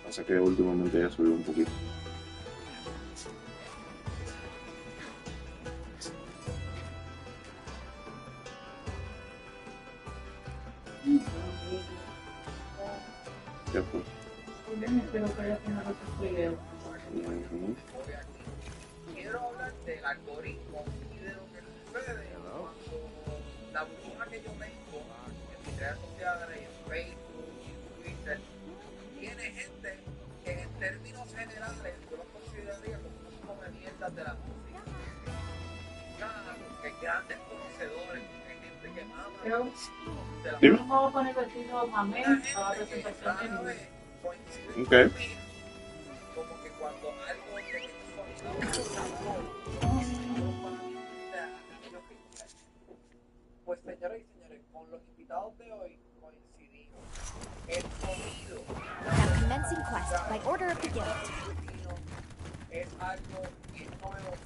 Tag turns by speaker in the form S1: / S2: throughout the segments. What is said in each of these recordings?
S1: Pasa que últimamente ya subió un poquito. ¿Qué fue?
S2: Espero que haya tenido otro video.
S3: Quiero hablar del algoritmo y de lo que sucede cuando la burbuja que yo tengo en mis redes sociales, en Facebook y en Twitter, tiene gente que en términos generales yo los consideraría como unos come mierdas de la música. Que grandes conocedores, que hay gente que mama de la música.
S2: Vamos a poner vestido mamé a la presentación de
S1: Okay.
S3: Como que cuando algo tiene un sonido pues señoras y señores, con los invitados de hoy coincidimos. El sonido
S4: Commencing quest by order of the guild.
S3: es algo que es novedoso.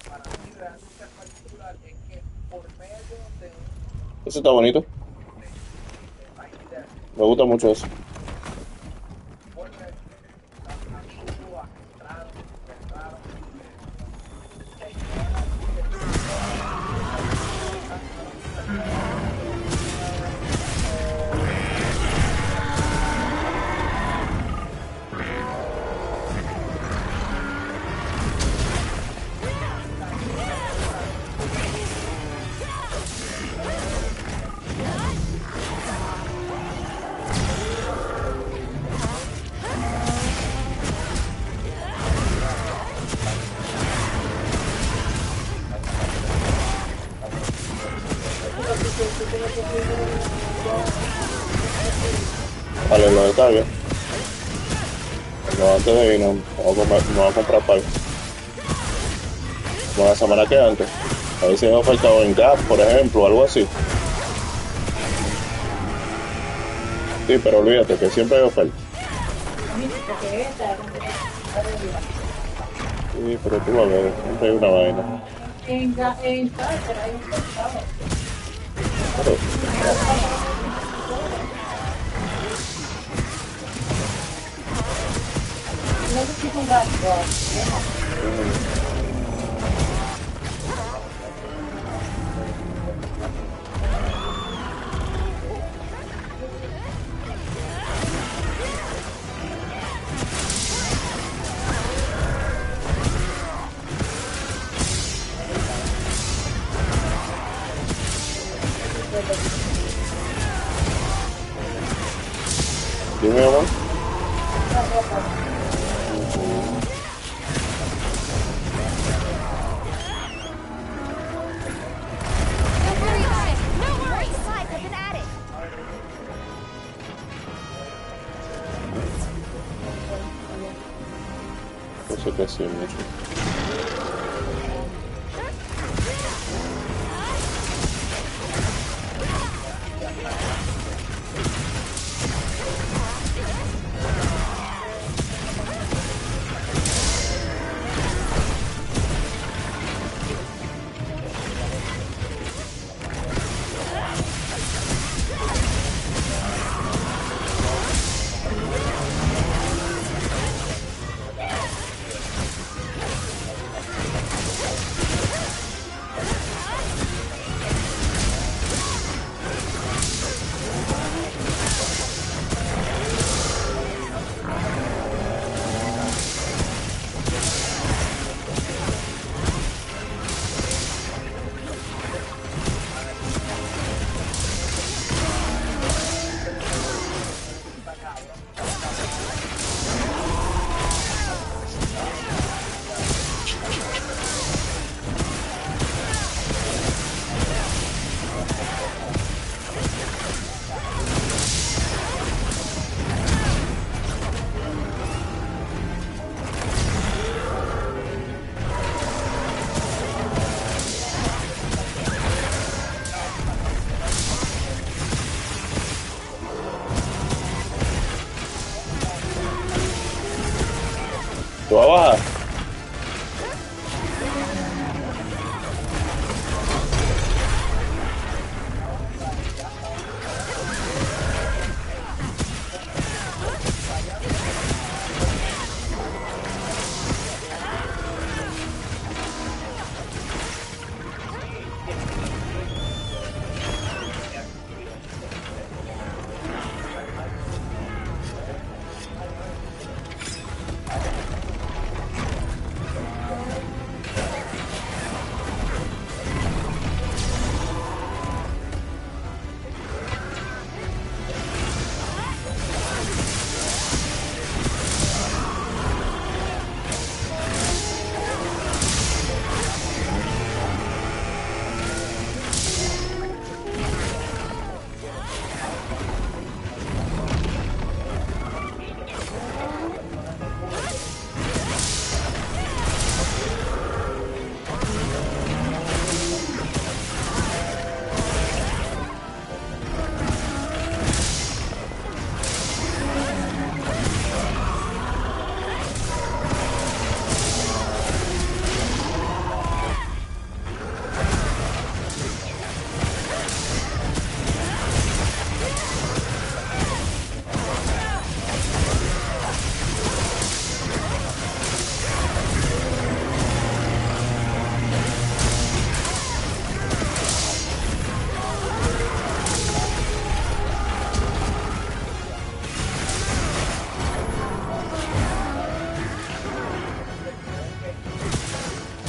S3: Para mí realmente es particular es que por medio de un
S1: Eso está bonito. Me gusta mucho eso. Vale, lo descargué. Pero antes de irnos, vamos a comprar palo. Como la semana que antes. A ver si me ha ofertado en Gap, por ejemplo, algo así. Sí, pero olvídate que siempre hay oferta. Sí, pero tú vas a ver, siempre hay una vaina.
S2: En Carter hay un pescado. Necesito un gato.
S1: Dime, amor.
S4: Don't worry about it. No worries. Supplies have been added.
S1: Eso que sí, mucho. ¿Tú vas a bajar?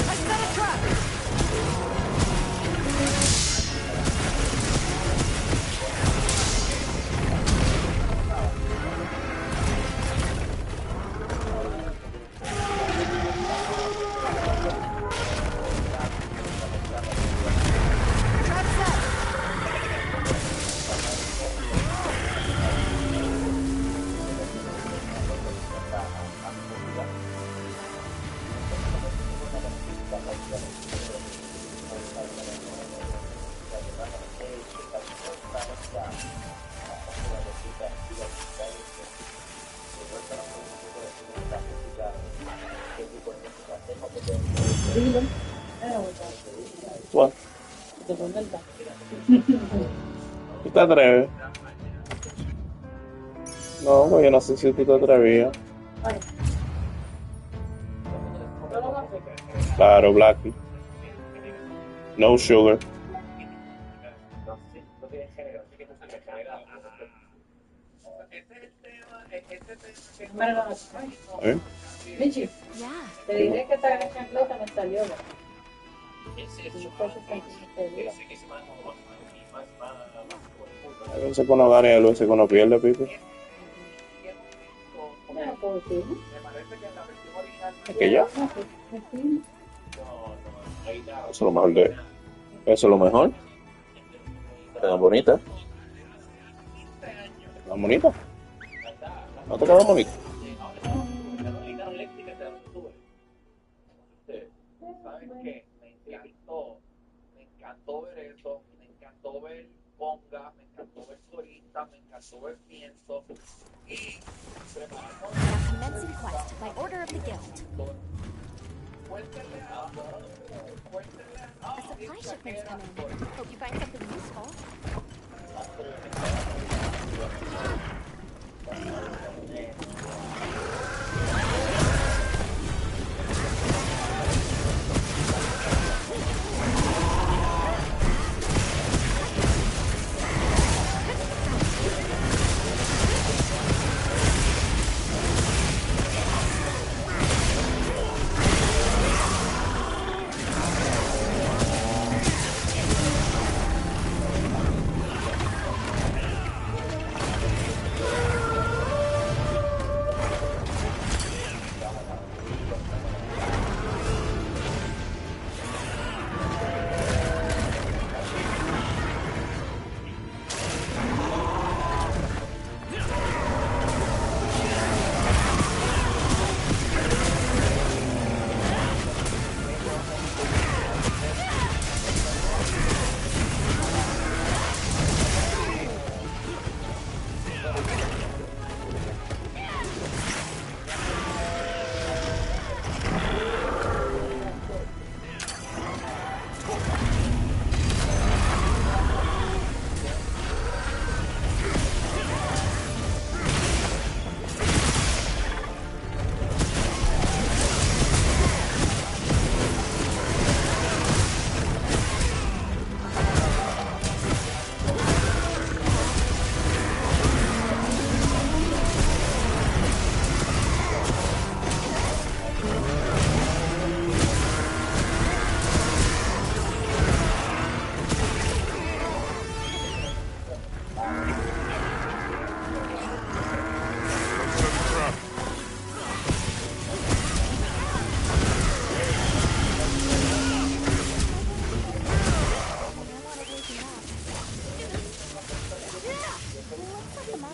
S4: I set a trap! Trap set!
S2: Dilo. Bueno,
S1: Bueno,
S2: ¿de dónde está?
S1: ¿tú te atreves? No, pues yo no sé si tú te atrevías.
S2: Ay. ¿Todo café?
S1: Claro, Blackie. No sugar. ¿Eh?
S2: Michi,
S4: Yeah.
S2: te diré que esta gran chancleta me salió.
S1: Hay veces que uno gana y hay veces que uno pierde, Pipi.
S2: Bueno, pues sí.
S1: Es que ya. Eso es lo mejor de. Eso es lo mejor. Queda bonita. Queda bonita. ¿No te queda bonita?
S3: ¿Sabes qué? Me encantó ver eso, me encantó ver Ponga, me encantó ver Corista, me encantó ver Pienso y prepararnos
S4: Commencing quest by order of the guild.
S3: cuéntenle a
S4: A supply shipment's coming. Hope you find something useful.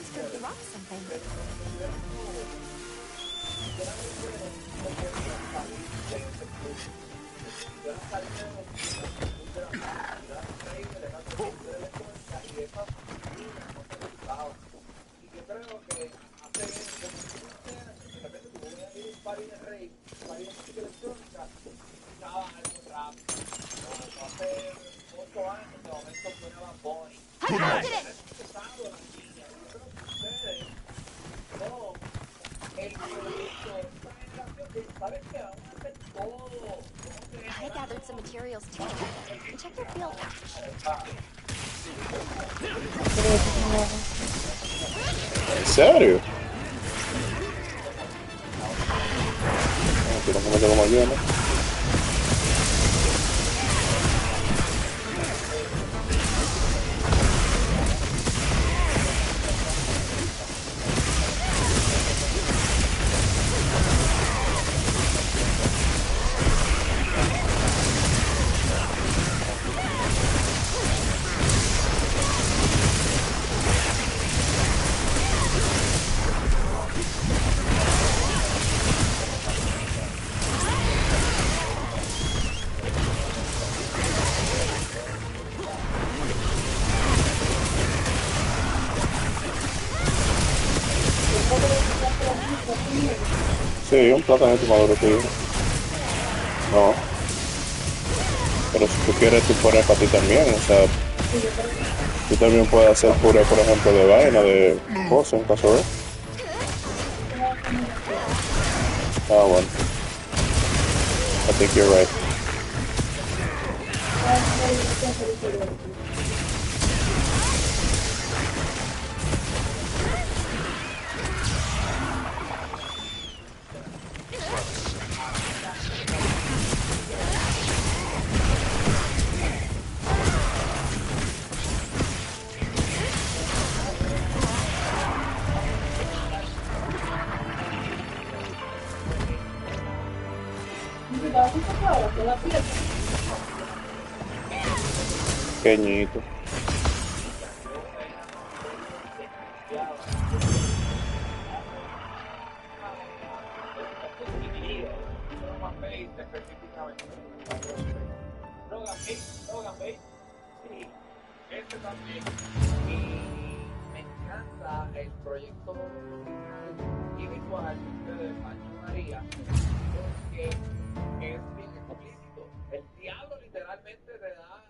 S4: scrape the rocks something. I did it! I gathered some materials too. Check your field pouch.
S1: ¿En serio? Pero no me tengo más bien, ¿no? Sí, un platanito maduro, sí. No. Pero si tú quieres, tú pones para ti también. O sea, tú también puedes hacer puré, por ejemplo, de vaina, de cosas, en caso de. Ah, bueno. I think you're right. Pequeñito.
S3: Me encanta el proyecto individual de Pancho María porque es bien explícito. El diablo literalmente te da,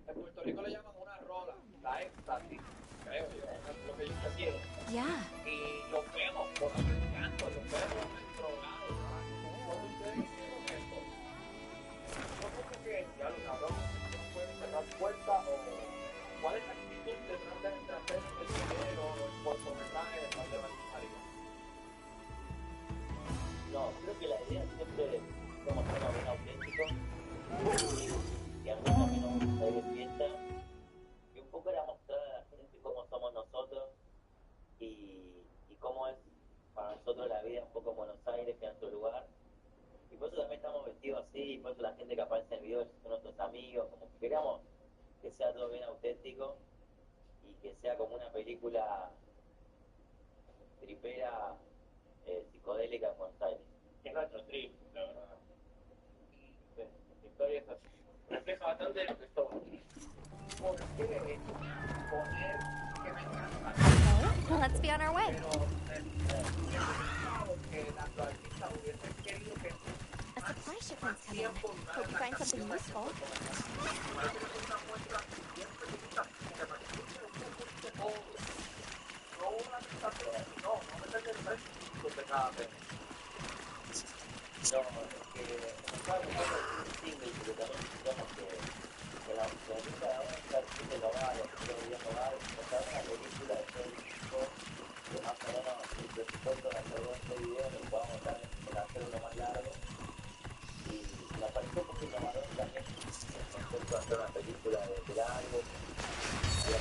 S3: en Puerto Rico le llaman una rola, la éxtasis, creo yo, es lo que ellos prefieren.
S4: Yeah.
S3: Y los vemos por el encanto, los vemos drogados, ¿verdad? Cuando ustedes hicieron esto, no como que, ya lo cabrón, no pueden cerrar puertas o cuál es la actitud detrás de hacer el dinero o el cortometraje detrás de Pancho María.
S5: No, creo que la idea siempre es mostrar bien auténtico y algo también nos gusta ir de fiesta y un poco era mostrar a la gente cómo somos nosotros y cómo es para nosotros la vida un poco en Buenos Aires, que es nuestro lugar. Y por eso también estamos vestidos así, y por eso la gente que aparece en el video son nuestros amigos, como que queramos que sea todo bien auténtico y que sea como una película tripera, psicodélica en Buenos Aires.
S1: Es nuestro trip, la verdad. Y la historia es así. Refleja bastante lo que somos.
S3: ¿Por qué poner que me encanta?
S4: Okay, let's be on our way.
S3: Pero que las artistas hubiesen querido que
S4: A supply shipment's coming. Hope you find something useful.
S3: una muestra bien pequeñita que participe un poquito todo. No una presentación, no meterle el precio de cada vez.
S5: No, es que estaba buscando un single, pero también digamos que la música de ahora está haciendo hogar, haciendo bien hogar, está una película de todo el equipo, que más o menos el presupuesto de hacer 12 videos, lo podamos hacer uno más largo. Y me pareció un poco innovador también el concepto de hacer una película de algo, y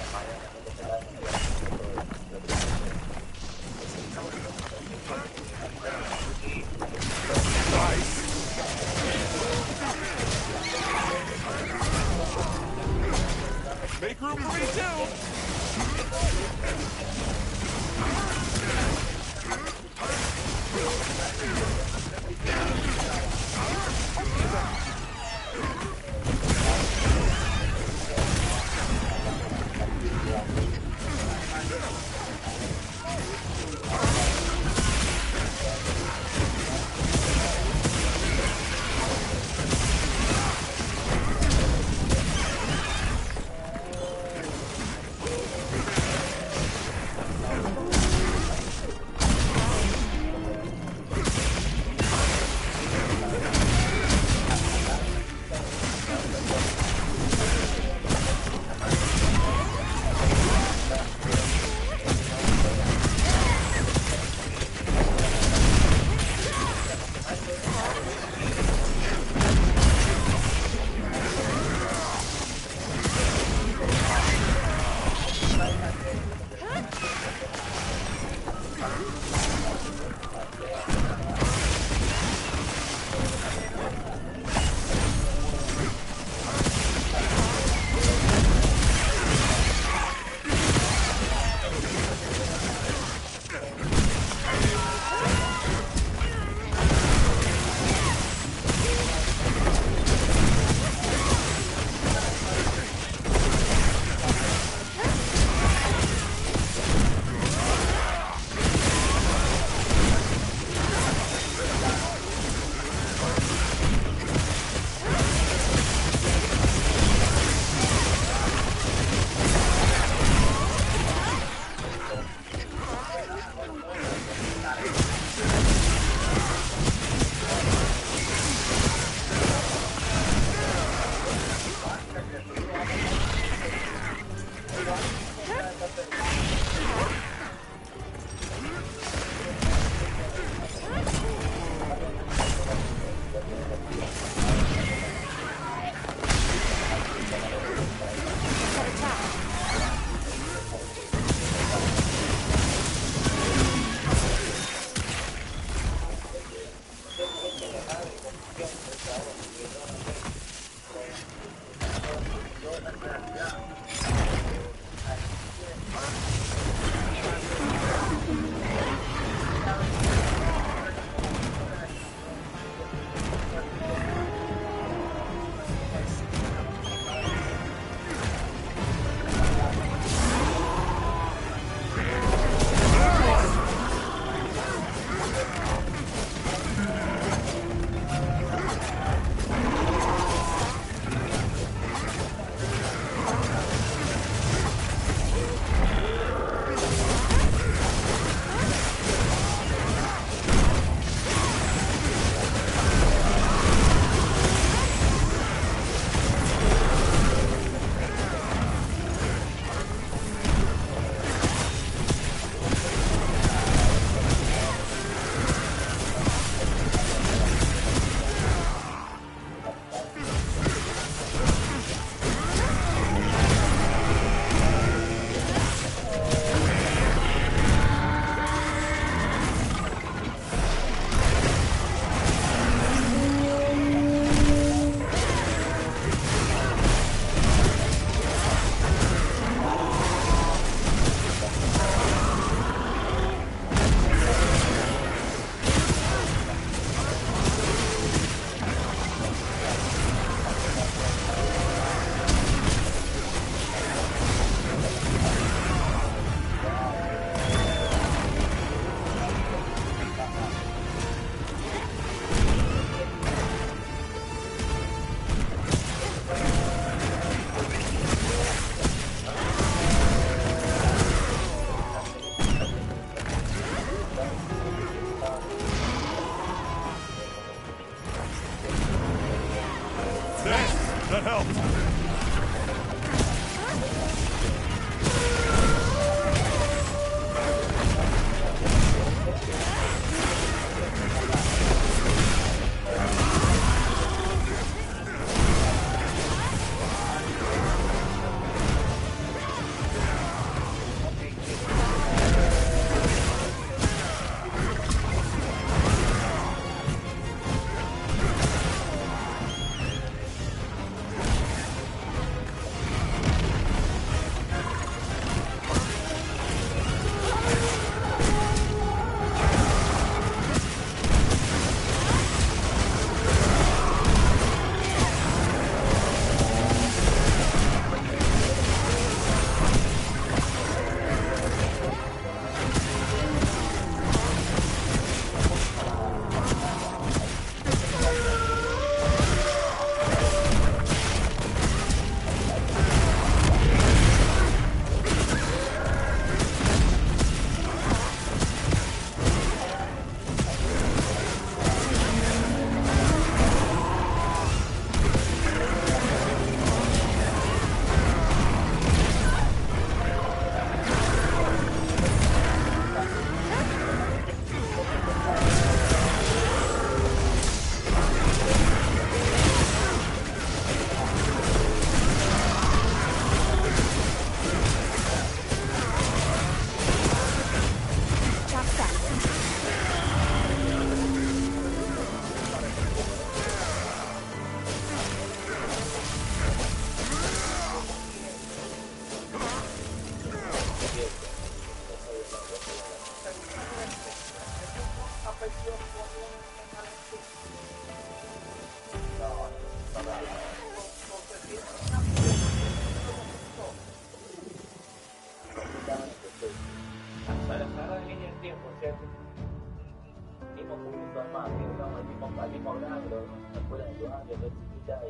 S5: que mismo curso, además, digamos, al mismo grado, ¿no? La escuela de ayudantes, de chiquita, y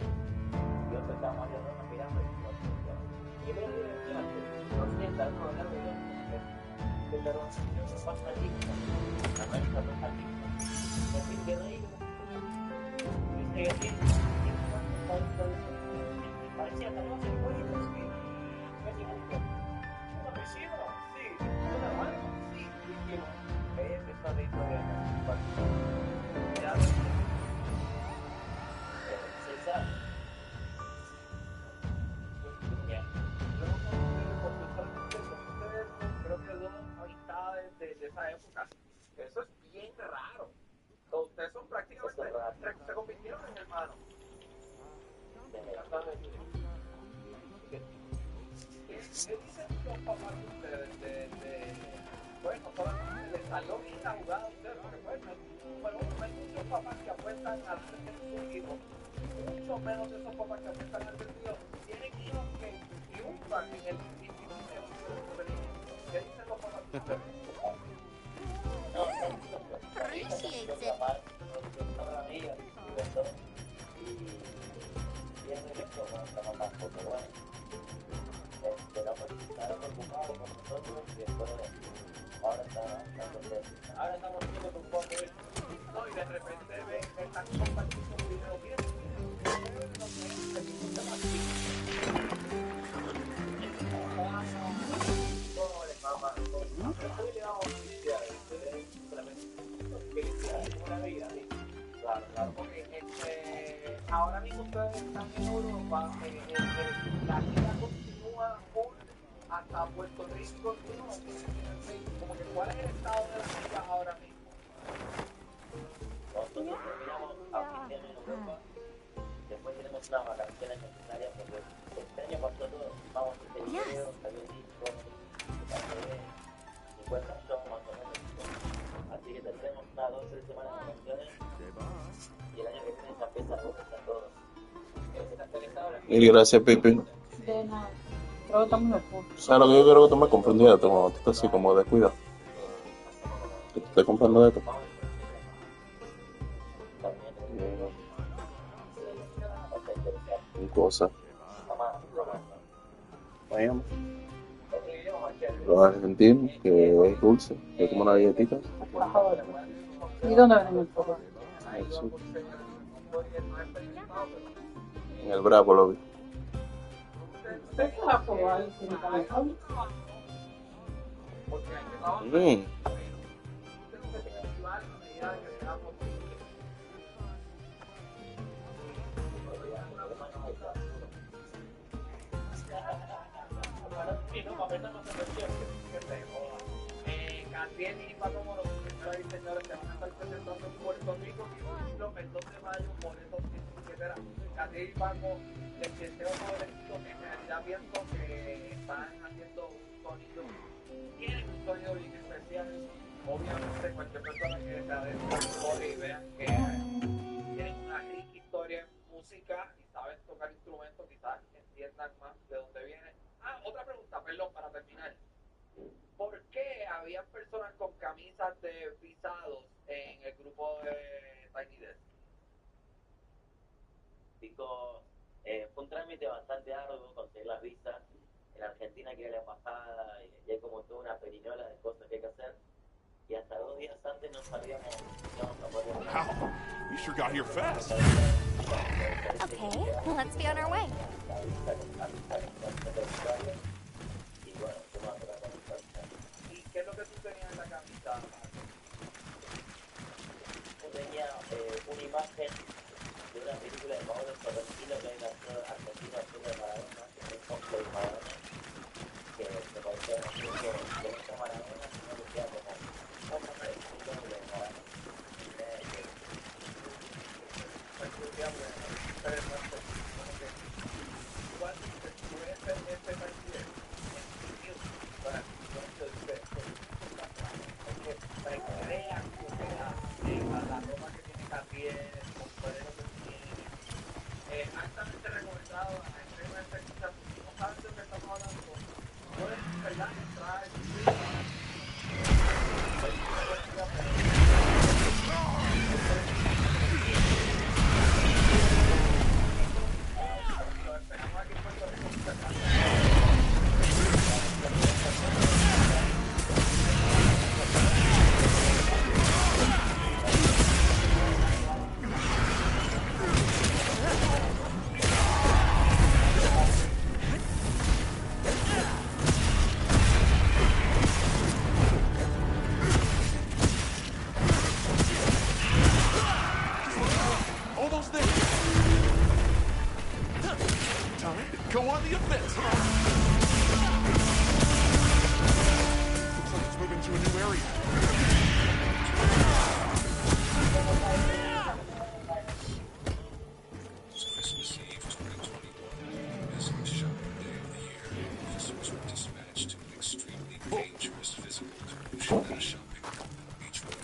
S5: yo empezaba a Mario Roma mirando y me dio de clase, no sienta, no hablar de los que te pasa lista, la maestra no está lista, así que ahí, y así, parecía que no se puede, porque me dijo, ¿una piscina? Sí, ¿una baño? Sí, y ella empezó a reír por ella, ya, 6 años. Creo que dos amistades de esa época. Eso es bien raro. Ustedes son prácticamente, se convirtieron en hermanos. ¿Qué dicen los papás de ustedes? Bueno, solamente les salió bien la jugada a ustedes, porque bueno, hay muchos papás que apuestan a darle sus hijos, mucho menos de esos papás que apuestan al sentido. Tienen hijos que triunfan en el instituto de ¿qué dicen los papás de ustedes?
S4: Appreciates it.
S5: Ahora estamos haciendo con poco no, y de repente están compartiendo un video bien. Ahora mismo ustedes están en Europa, la vida continúa full hasta Puerto Rico, como que ¿cuál es el estado de la vida ahora mismo? Nosotros terminamos a fin de Europa, después tenemos una vacaciones necesarias porque este año pasó todo, vamos a hacer video, salió el disco, 50 shows más o menos, así que tendremos unas 2 o 3 semanas de vacaciones y el año que viene ya empieza todo.
S1: Mil gracias, Pipi.
S2: De nada. Creo que estamos en el punto.
S1: ¿Sabes lo que yo quiero que tú me compres un día? Cuando tú estás así como descuidado. Que te estoy comprando de esto. Un cosa. Miami. Los argentinos, que es dulce, que es como una galletita.
S2: ¿Y dónde venden el pollo?
S1: Eso. En el Bravo lo vi.
S2: ¿Usted se va a probar el cinnamon?
S3: Candiel y Paco Moro, señoras y señores, se van a estar presentando en Puerto Rico y los el 2 de mayo por eso etcétera. Candiel y Paco les deseo todo el éxito, que en realidad pienso que están haciendo un sonido, tienen un sonido bien especial. Obviamente cualquier persona que se adentro y vean que tienen una rica historia en música y saben tocar instrumentos, quizás entiendan más de dónde viene. Otra pregunta, perdón, para terminar. ¿Por qué había personas con camisas de visados en el grupo de Tiny Desk?
S5: Chicos, fue un trámite bastante arduo conseguir las visas. En Argentina hay que ir a la embajada y hay como toda una perinola de cosas que hay que hacer. Y hasta 2 días antes no sabíamos si íbamos a poder.
S6: Wow, you sure got here fast.
S4: Okay, let's be on our way.
S3: ¿Y qué es lo que tú tenías en la camisa?
S5: Yo tenía una imagen de una película de Mauro Sorrentino que era Argentina sobre Maradona, que es Cosplay Maradona, que me parecía mucho que no sea Maradona, sino que sea como otra película de Maradona.
S3: ¿Cuál es este partido? Recrea la ropa que tiene también, el sombrero que tiene. Altamente
S7: dangerous physical pollution at a shopping mall each week.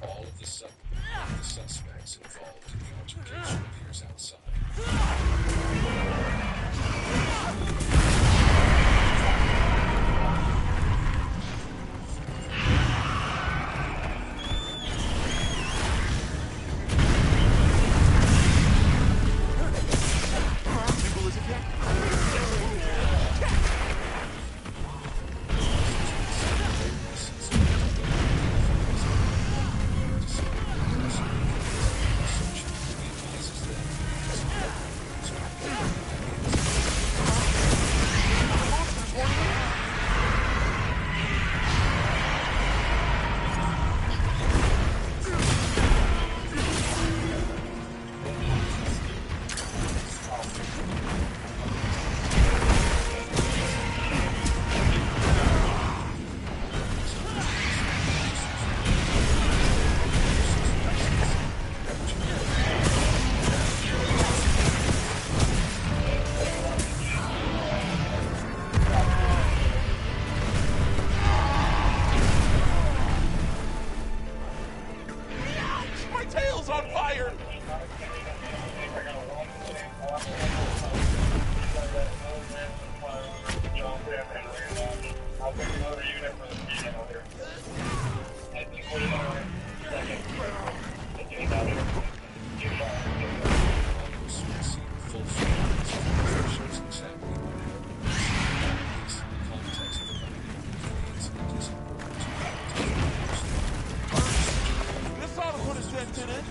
S7: All of the suspects involved in the altercation appears outside.
S6: My tail's on fire!
S7: Full figures shows exactly what happened. The context of the incident is important to
S6: This ought to put a dent in it.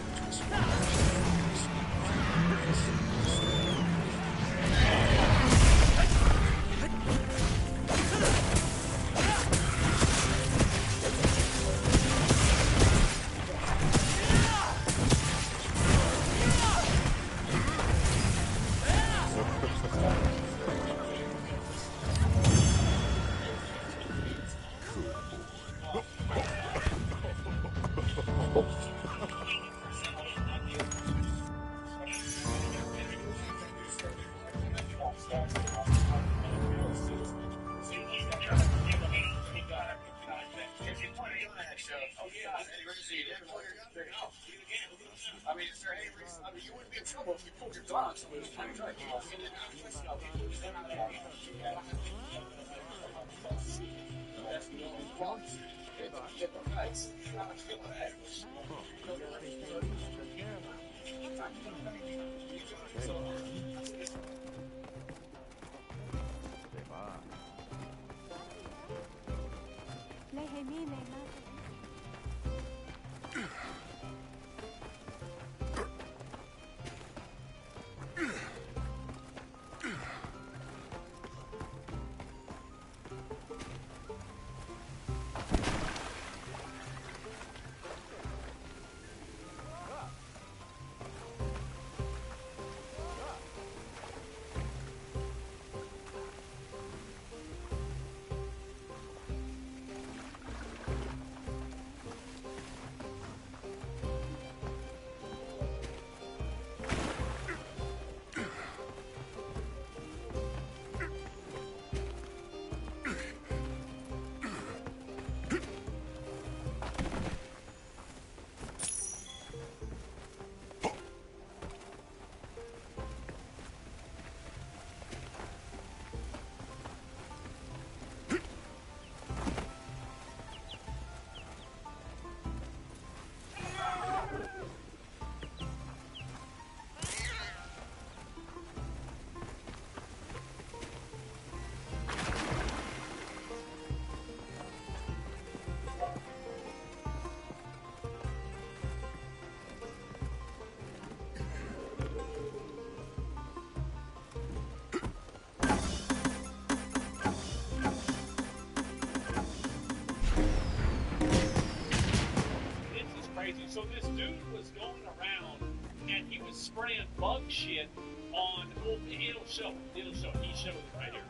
S8: dude was going around and he was spraying bug shit on. Well, it'll show. He showed it right here.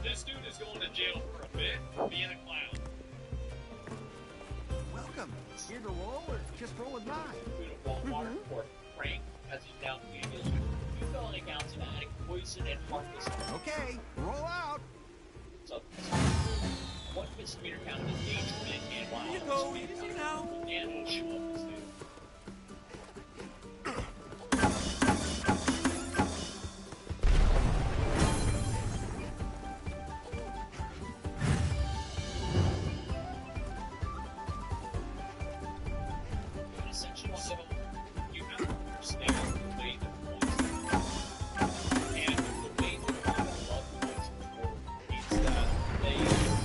S8: This dude is going to jail for a bit for being a clown.
S9: Welcome. Here to roll or just roll with mine?
S8: Water for Frank as he's down the two felony counts of adding poison and harmless.
S9: Okay, roll out.
S8: So, one misdemeanor count is endangerment and wild.
S6: You go easy now.
S8: And we'll show up this dude. Section 1, you have to understand the way that poison and the way that blood poisons work is that they are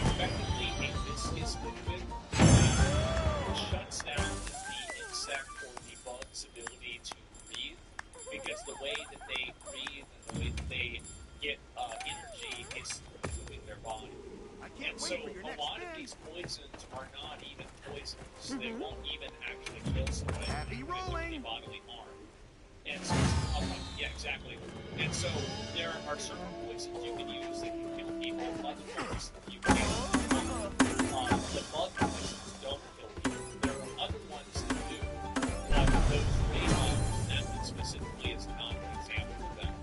S8: effectively a viscous liquid that shuts down the insect or the bug's ability to breathe, because the way that they breathe and the way that they get energy is through moving their body. And so a lot of these poisons are not even poisons. They won't even actually kill somebody.
S9: Happy rolling.
S8: Bodily harm. And so, yeah, exactly. And so there are certain poisons you can use that can kill people. Other ones you can't. The bug poisons don't kill people. There are other ones that do. But those radon method specifically is not an example of them.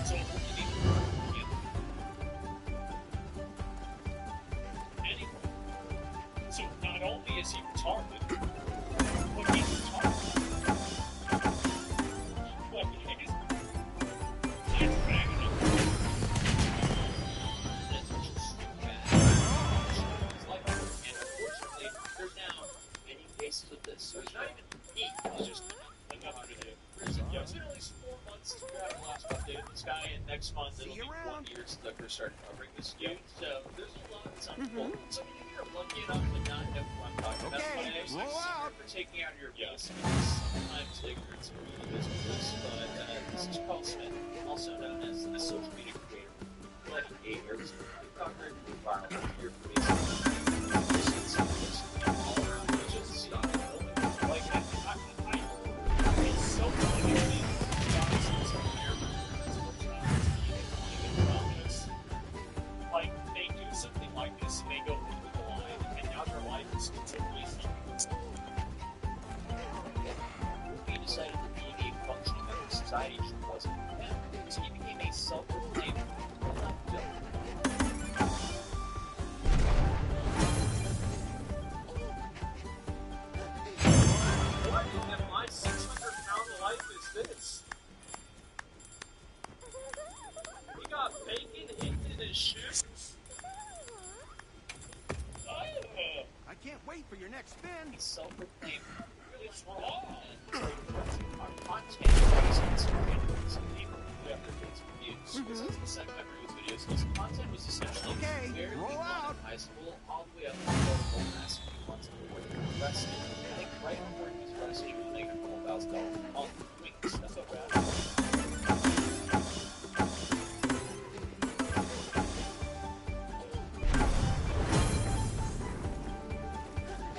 S8: So it really needs to work together. Anyway, so not only is he retarded, but he's retarded. Like, he's dragging him. That's just bad. It's like, and unfortunately, there's now many cases of this. So it's not even me. It's just another video. Yeah, it's been at least 4 months since we had our last update of this guy, and next month it'll be 1 year since I've started covering this dude. So there's a lot that's unfolding. Some of you are lucky enough to not know who I'm talking about.
S9: Okay,
S8: But I'm
S9: roll
S8: sorry
S9: out.
S8: for taking out your guess, because sometimes ignorance really is bliss. But this is Carl Smith, also known as the social media creator, Bloody Gators, TikToker, and viral here for all around just stop it. Like, it's so funny to me. Like, they do something like this, and they go through the line, and now their life is continually he decided to be a functioning member of society wasn't him. So he became a self-proclaimed villain. What in my 600-pound life is this? He got bacon hidden in his shoes.
S9: I can't wait for your next spin.
S8: He's self-proclaimed. It's wrong. Our content is This is the second memory of his videos. His content was essentially very
S9: roll out.
S8: in high school, all the way up until the last few months before he was arrested. I think right before he was arrested, he was making $12,000 a month doing stuff so bad.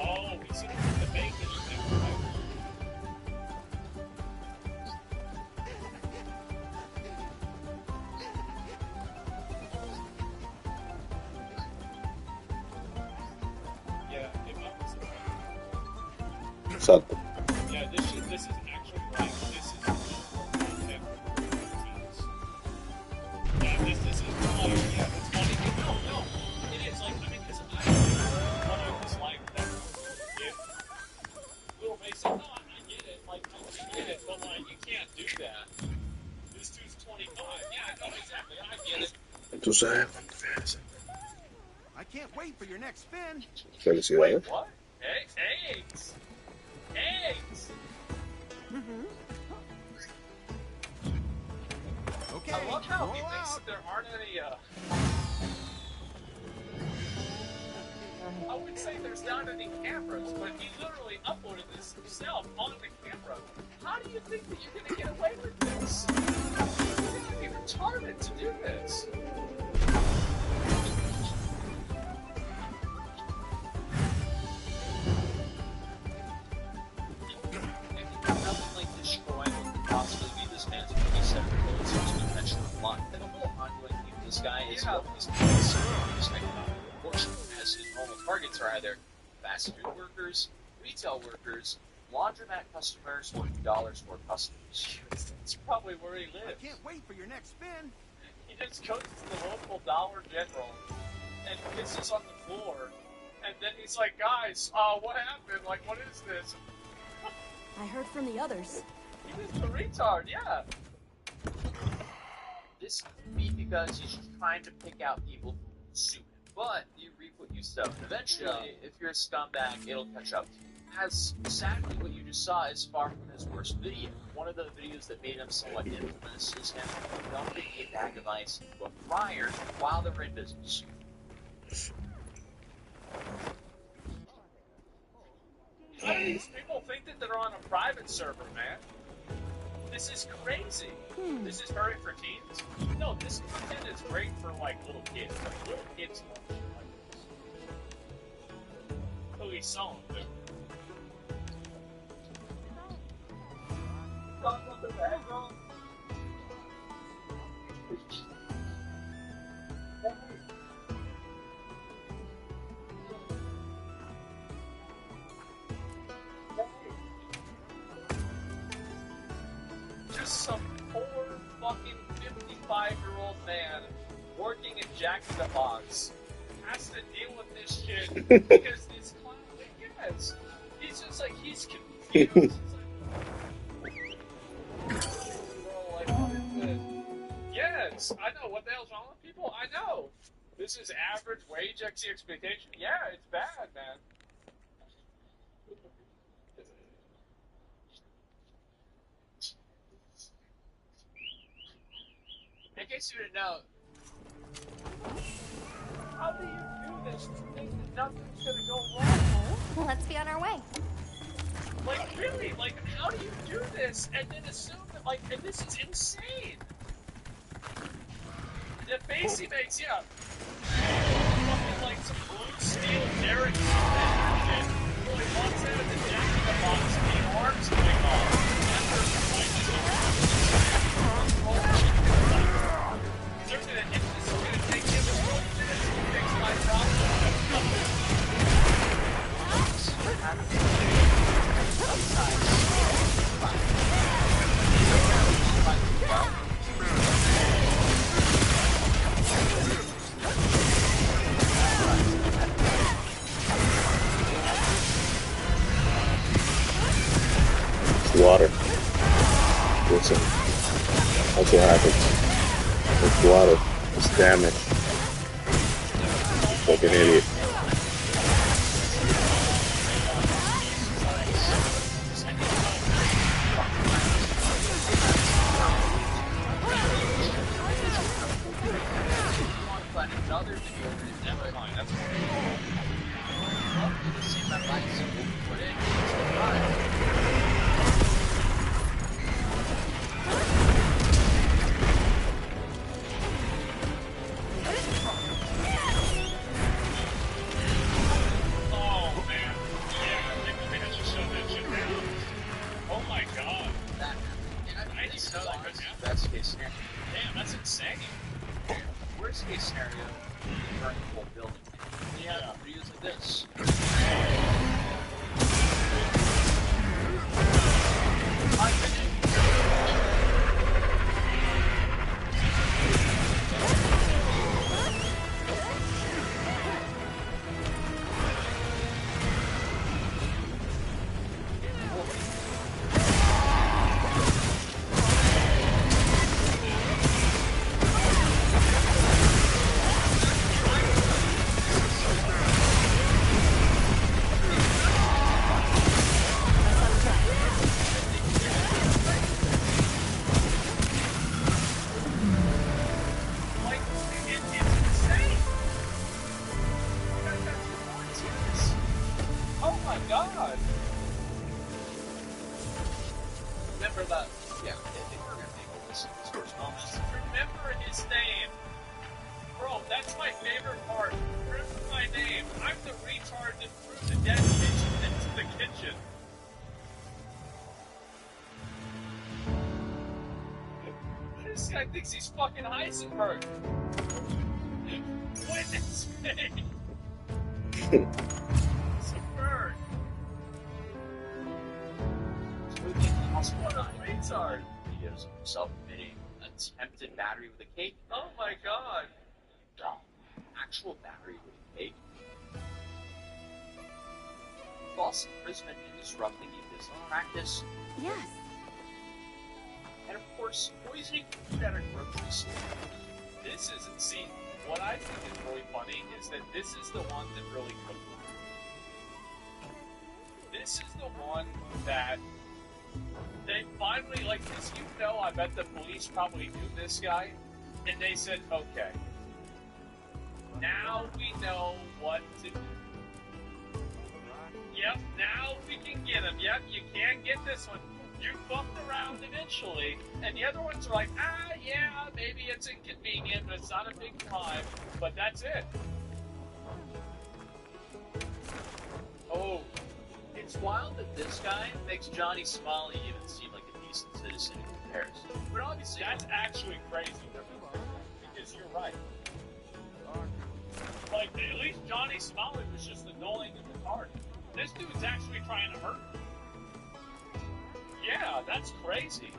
S8: Oh, he's in the bacon, right?
S1: Exacto.
S8: Yeah, this is actually like, this is yeah, this is like, yeah, it's funny. No, it is like, I mean, because I was like that. If Little Bay said, no, I get it, like, I get it, but like, you can't do that. This dude's 25. Yeah, no, exactly, I get it.
S1: Tú sabes.
S9: I can't wait for your next spin.
S1: Felicidades.
S8: Wait, what? Hey, eggs! Eggs!
S9: Okay,
S8: I love how he
S9: roll
S8: thinks
S9: out.
S8: that there aren't any, I would say there's not any cameras, but he literally uploaded this himself on the camera. How do you think that you're gonna get away with this? You're gonna be retarded to do this. these points, just think about it. Of course, as his normal targets are either fast food workers, retail workers, laundromat customers, or dollar store customers. That's probably where he
S9: I
S8: lives.
S9: can't wait for your next spin.
S8: He just goes to the local Dollar General and pisses on the floor, and then he's like, "Guys, what happened? Like, what is this?"
S10: I heard from the others.
S8: He was a retard, yeah. This could be because he's trying to pick out people who sue him. But you reap what you sow. Eventually, if you're a scumbag, it'll catch up to you. As sadly, what you just saw is far from his worst video. One of the videos that made him somewhat infamous is him dumping a bag of ice into a fryer while they were in business. How do these people think that they're on a private server, man? This is crazy. This is very for teens. No, this content is great for like little kids. Like little kids love shit like this. So he's selling it. Just some poor fucking 55-year-old man working in Jack in the Box has to deal with this shit because this clown, yes, he's just like, he's confused. Yes, I know. What the hell's wrong with people? I know. This is average wage expectation. Yeah, it's bad, man. In case you didn't know, how do you do this to think that nothing's gonna go wrong?
S4: Let's be on our way.
S8: Like, really? Like, how do you do this and then assume that, like, and this is insane. The face he makes, yeah. Fucking, like, some blue steel Derek shit. Really walks out of the Jack in the Box and the arms coming off. After, like, they're gonna hit this, it's gonna take him 20 minutes to fix my problem.
S1: Water. Listen, that's what happens. It's water. It's damage. Fucking idiot.
S8: Another video is never mind. That's the same light symbol put in. Oh man, yeah, they had to shut that shit down. Oh my god, that I didn't know that could happen. Best case scenario. Damn, that's insane. Worst case scenario, you burn the whole building. We have videos like this. Remember that. Yeah, if we're gonna make this first moments. Remember his name. Bro, that's my favorite part. Remember my name. I'm the retard that threw the dead kitchen into the kitchen. This guy thinks he's fucking Heisenberg. Superb. What a retard.
S11: Videos of himself committing attempted battery with a cake.
S8: Oh my god.
S11: Actual battery with a cake. False imprisonment and disrupting a business practice.
S4: Yes.
S11: And of course, poisoning food at a grocery store.
S8: This isn't, see, what I think is really funny is that this is the one that really cooked it. This is the one that they finally, like, because I bet the police probably knew this guy, and they said, okay, now we know what to do. Yep, now we can get him. Yep, you can't get this one. You bumped around eventually, and the other ones are like, yeah, maybe it's inconvenient, but it's not a big crime, but that's it.
S11: Oh, it's wild that this guy makes Johnny Smalley even seem like a decent citizen in comparison.
S8: But obviously, that's actually crazy, because you're right. Like, at least Johnny Smalley was just annoying and retarded. This dude's actually trying to hurt him. Yeah, that's crazy.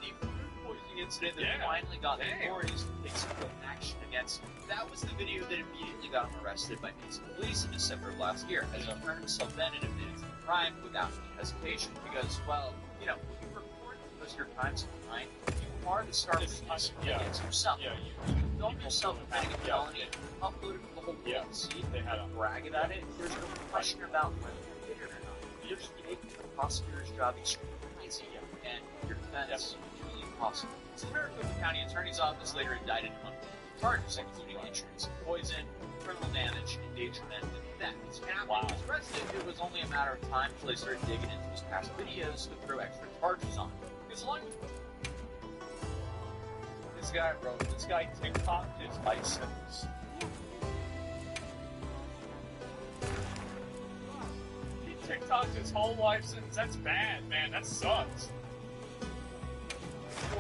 S11: The food poisoning incident that finally got the authorities to take some real action against, that was the video that immediately got him arrested by Mason police in December of last year, as he turned himself in and admitted to the crime without any hesitation. Because, well, when you report most of your crimes of crime, you are the star witness against yourself.
S8: Yeah,
S11: you film yourself committing a felony, upload it to the whole world to see, they had to brag about it. There's no question about whether you did it or not. You're just making the prosecutor's job extremely easy, and your defense truly impossible. So the Maricopa County Attorney's Office later indicted him on charges including injuries, poison, criminal damage, endangerment, and theft. And after he was arrested, it was only a matter of time until they started digging into his past videos to throw extra charges on him. Because along with
S8: this guy TikToked his license. He TikToked his whole license. That's bad, man. That sucks.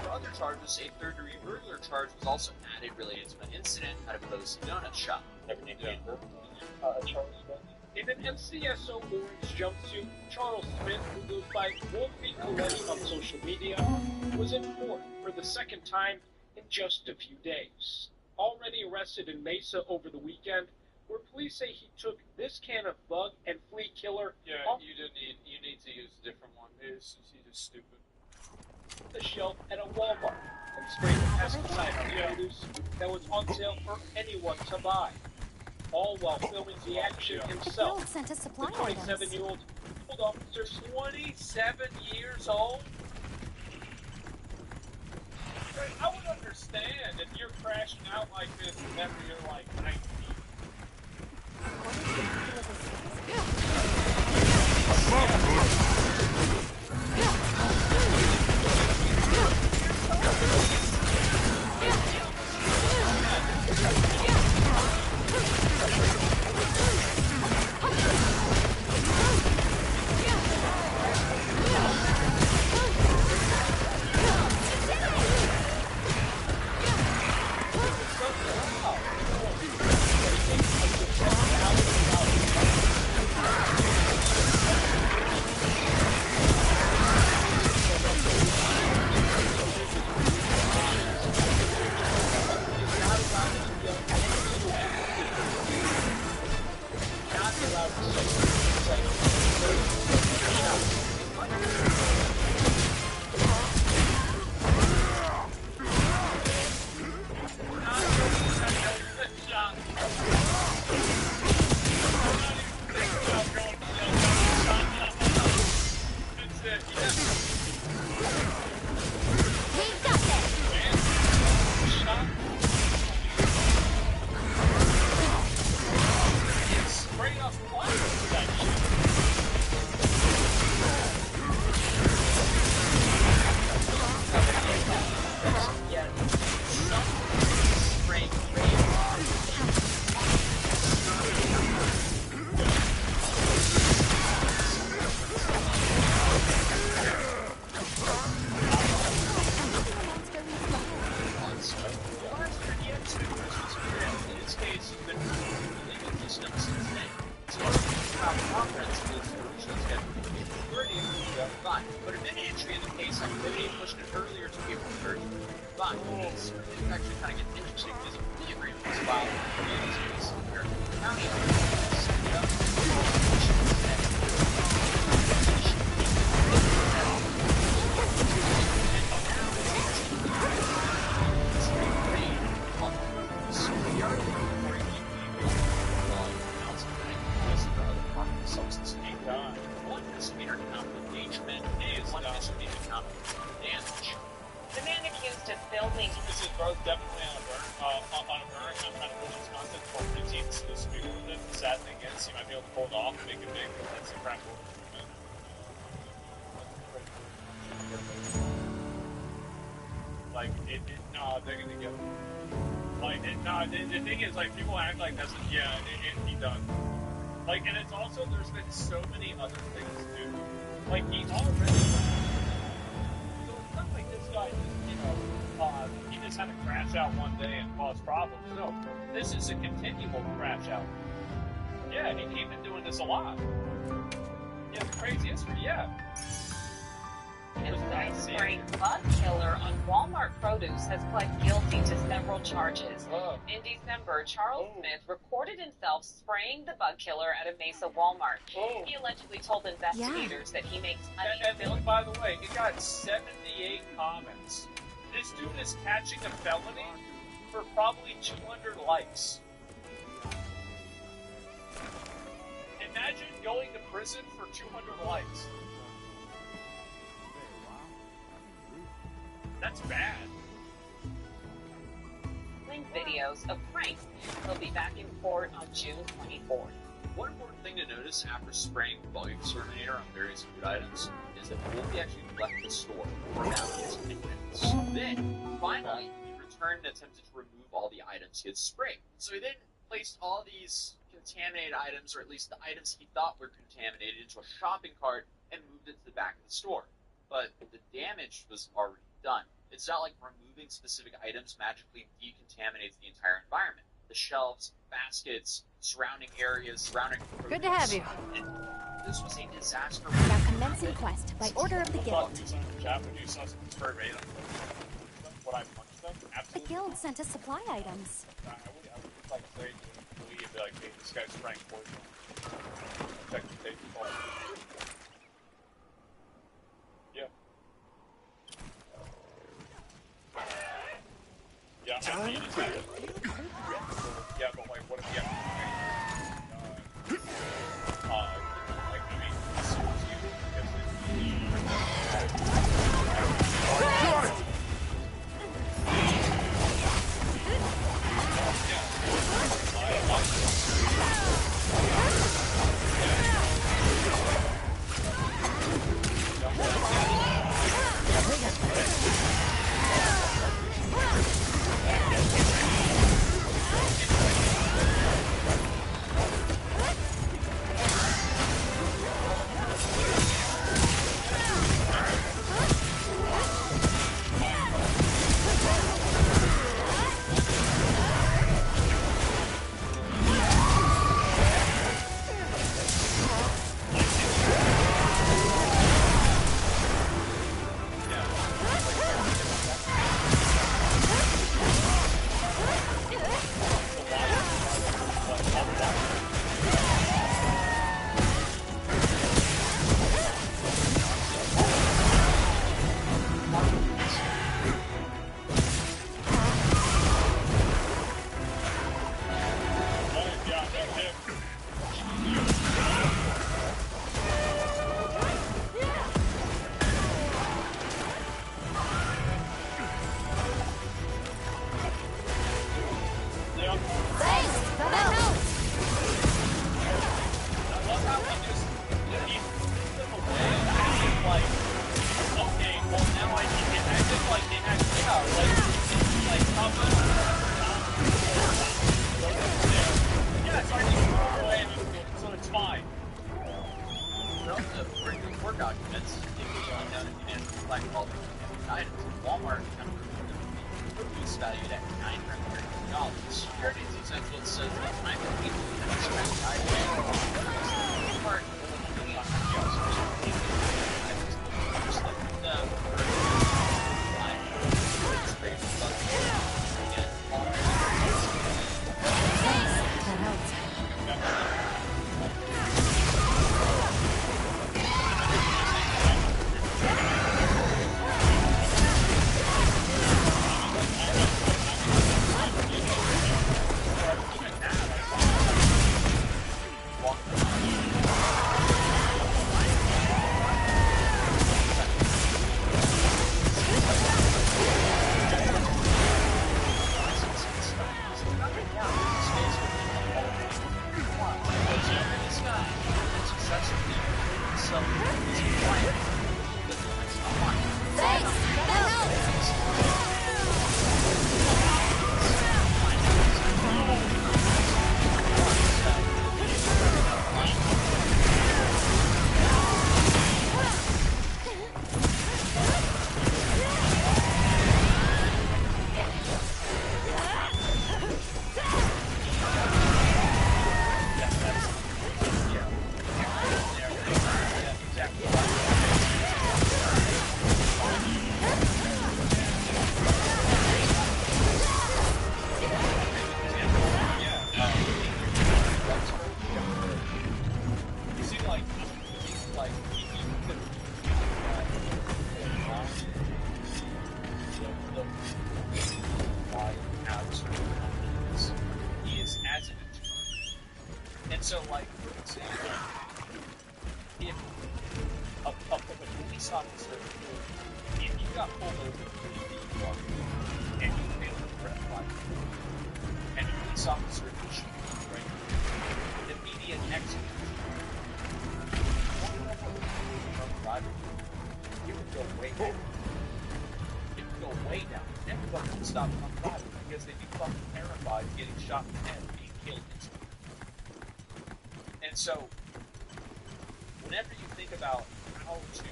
S11: 4 other charges, a third-degree burglar charge was also added related to an incident at a Posey donut shop.
S8: Charles Smith. In an MCSO orange jumpsuit, Charles Smith, who goes by Wolfie Coletti on social media, was in court for the second time in just a few days. Already arrested in Mesa over the weekend, where police say he took this can of bug and flea killer.
S12: Yeah, you need to use a different one. He's just stupid.
S8: The shelf at a Walmart and sprayed pesticide on the produce that was on sale for anyone to buy. All while filming the action himself.
S4: Guild sent us supply
S8: The 27-year-old officer, 27 years old. I would understand if you're crashing out like this whenever you're like 19.
S11: is American County. Substance one misdemeanor count of engagement, one misdemeanor count of damage.
S13: The man accused of filming.
S12: This is both definitely on a burn. I'm trying to push his content for routines to this week with it. The sad thing is, he might be able to pull it off and make it big, but that's a crap movement. Like, they're gonna get. Like, the thing is, like, people act like that's, he does. Like, and it's also, there's been so many other things, too. Like, he already. So it's not like this guy just, he just had to crash out one day and cause problems. No, this is a continual crash out. Yeah, he's been doing this a lot. Yeah, the crazy history, yeah.
S13: And nice-spraying bug killer on Walmart produce has pled guilty to several charges. In December, Charles Smith recorded himself spraying the bug killer at a Mesa Walmart. He allegedly told investigators that he makes money.
S12: And by the way, it got 78 comments. This dude is catching a felony for probably 200 likes. Imagine going to prison for 200 likes. That's bad.
S13: Link videos of pranks. He'll be back in court on June 24th.
S11: One important thing to notice after spraying bug exterminator on various food items is that Wolfie actually left the store for about 10 minutes. Then, finally, he returned and attempted to remove all the items he had sprayed. So he then placed all these contaminated items, or at least the items he thought were contaminated, into a shopping cart and moved it to the back of the store. But the damage was already done. It's not like removing specific items magically decontaminates the entire environment. The shelves, baskets, surrounding areas, surrounding produce.
S10: Good to have you.
S11: This was a disaster.
S4: Now commence inquest by order of the guild. The guild sent us supply items.
S12: I would like to say, be like, hey, this guy's spraying poison. Check the tape. Yeah. Yeah, I mean, yeah, but like, what if you have like, I mean, as soon as you
S11: And so, like, for example, if a police officer, if you got pulled over for a DUI and you failed to red flag, and a police officer issued you, right, the immediate execution, you would go way down. It would go way down. Everybody would stop on driving because they'd be fucking terrified of getting shot in the head and being killed instantly. And so, whenever you think about how to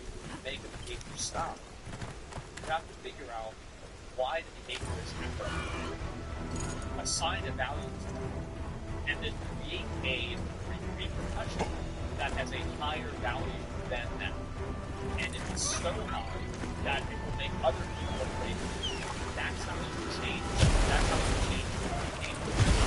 S11: make a behavior stop, you have to figure out why the behavior is happening, assign a value to it, and then create a repercussion that has a higher value than that. And if it's so high that it will make other people afraid of it, that's how you change. That's how you change the behavior.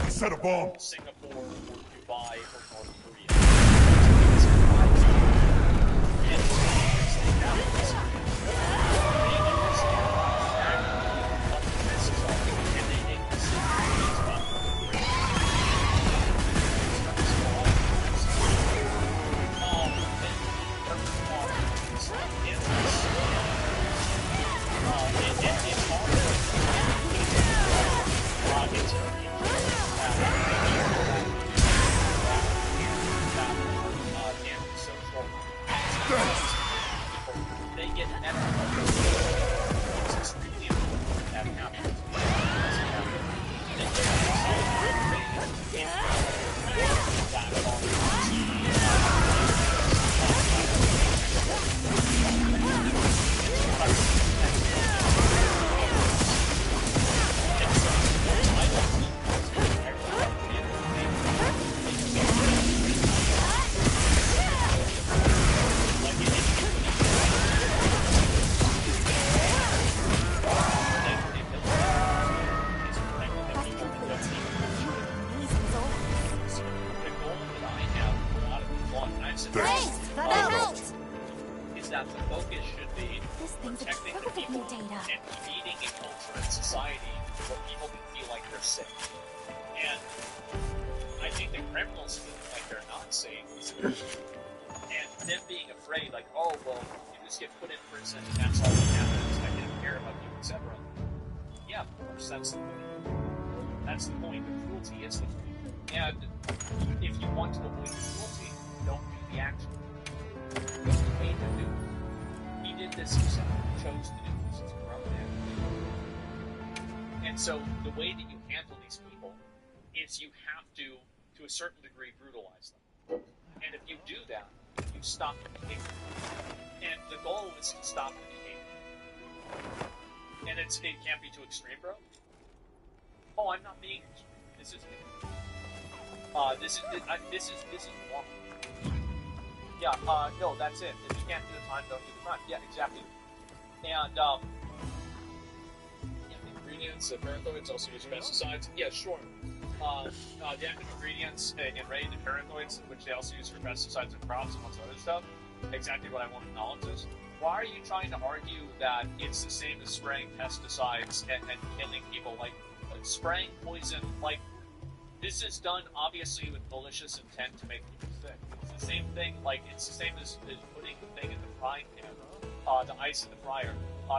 S7: Set a bomb.
S11: Singapore or Dubai or North Korea. They and creating a culture in society where people can feel like they're safe. And I think that criminals feeling like they're not safe is a and them being afraid, like, oh, well, you just get put in prison and that's all that happens, I didn't care about you, etc. Yeah, of course, that's the point. That's the point. The cruelty is the point. And if you want to avoid the cruelty, don't do the action. Because he made him do it. He did this himself. He chose to do this. It's a grown man. And so the way that you handle these people is you have to a certain degree, brutalize them. And if you do that, you stop the behavior. And the goal is to stop the behavior. And it can't be too extreme, bro. Oh, I'm not being extreme. This is me. This is normal. Yeah, no, that's it. If you can't do the time, don't do the crime. Yeah, exactly. And, ingredients, parathoids also use pesticides. Yeah, sure. The active ingredients in Raid and parathoids, which they also use for pesticides and crops and lots of other stuff. Exactly what I want to acknowledge is. Why are you trying to argue that it's the same as spraying pesticides and killing people? Like, spraying poison, like, this is done obviously with malicious intent to make people sick. It's the same thing, like, it's the same as putting the thing in the frying pan, the ice in the fryer.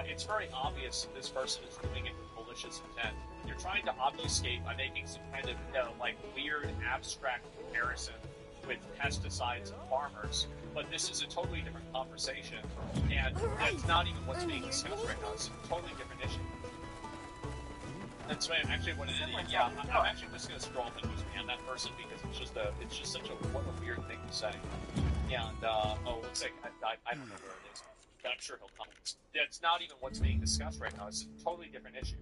S11: It's very obvious that this person is doing it with malicious intent. You're trying to obfuscate by making some kind of, like, weird, abstract comparison with pesticides and farmers, but this is a totally different conversation, and that's not even what's being discussed right now. It's a totally different issue. That's why I'm actually what it is. Yeah, I'm actually just gonna scroll and just ban that person because it's just such a weird thing to say. And oh, looks like I don't know where it is, but I'm sure he'll come. That's not even what's being discussed right now. It's a totally different issue.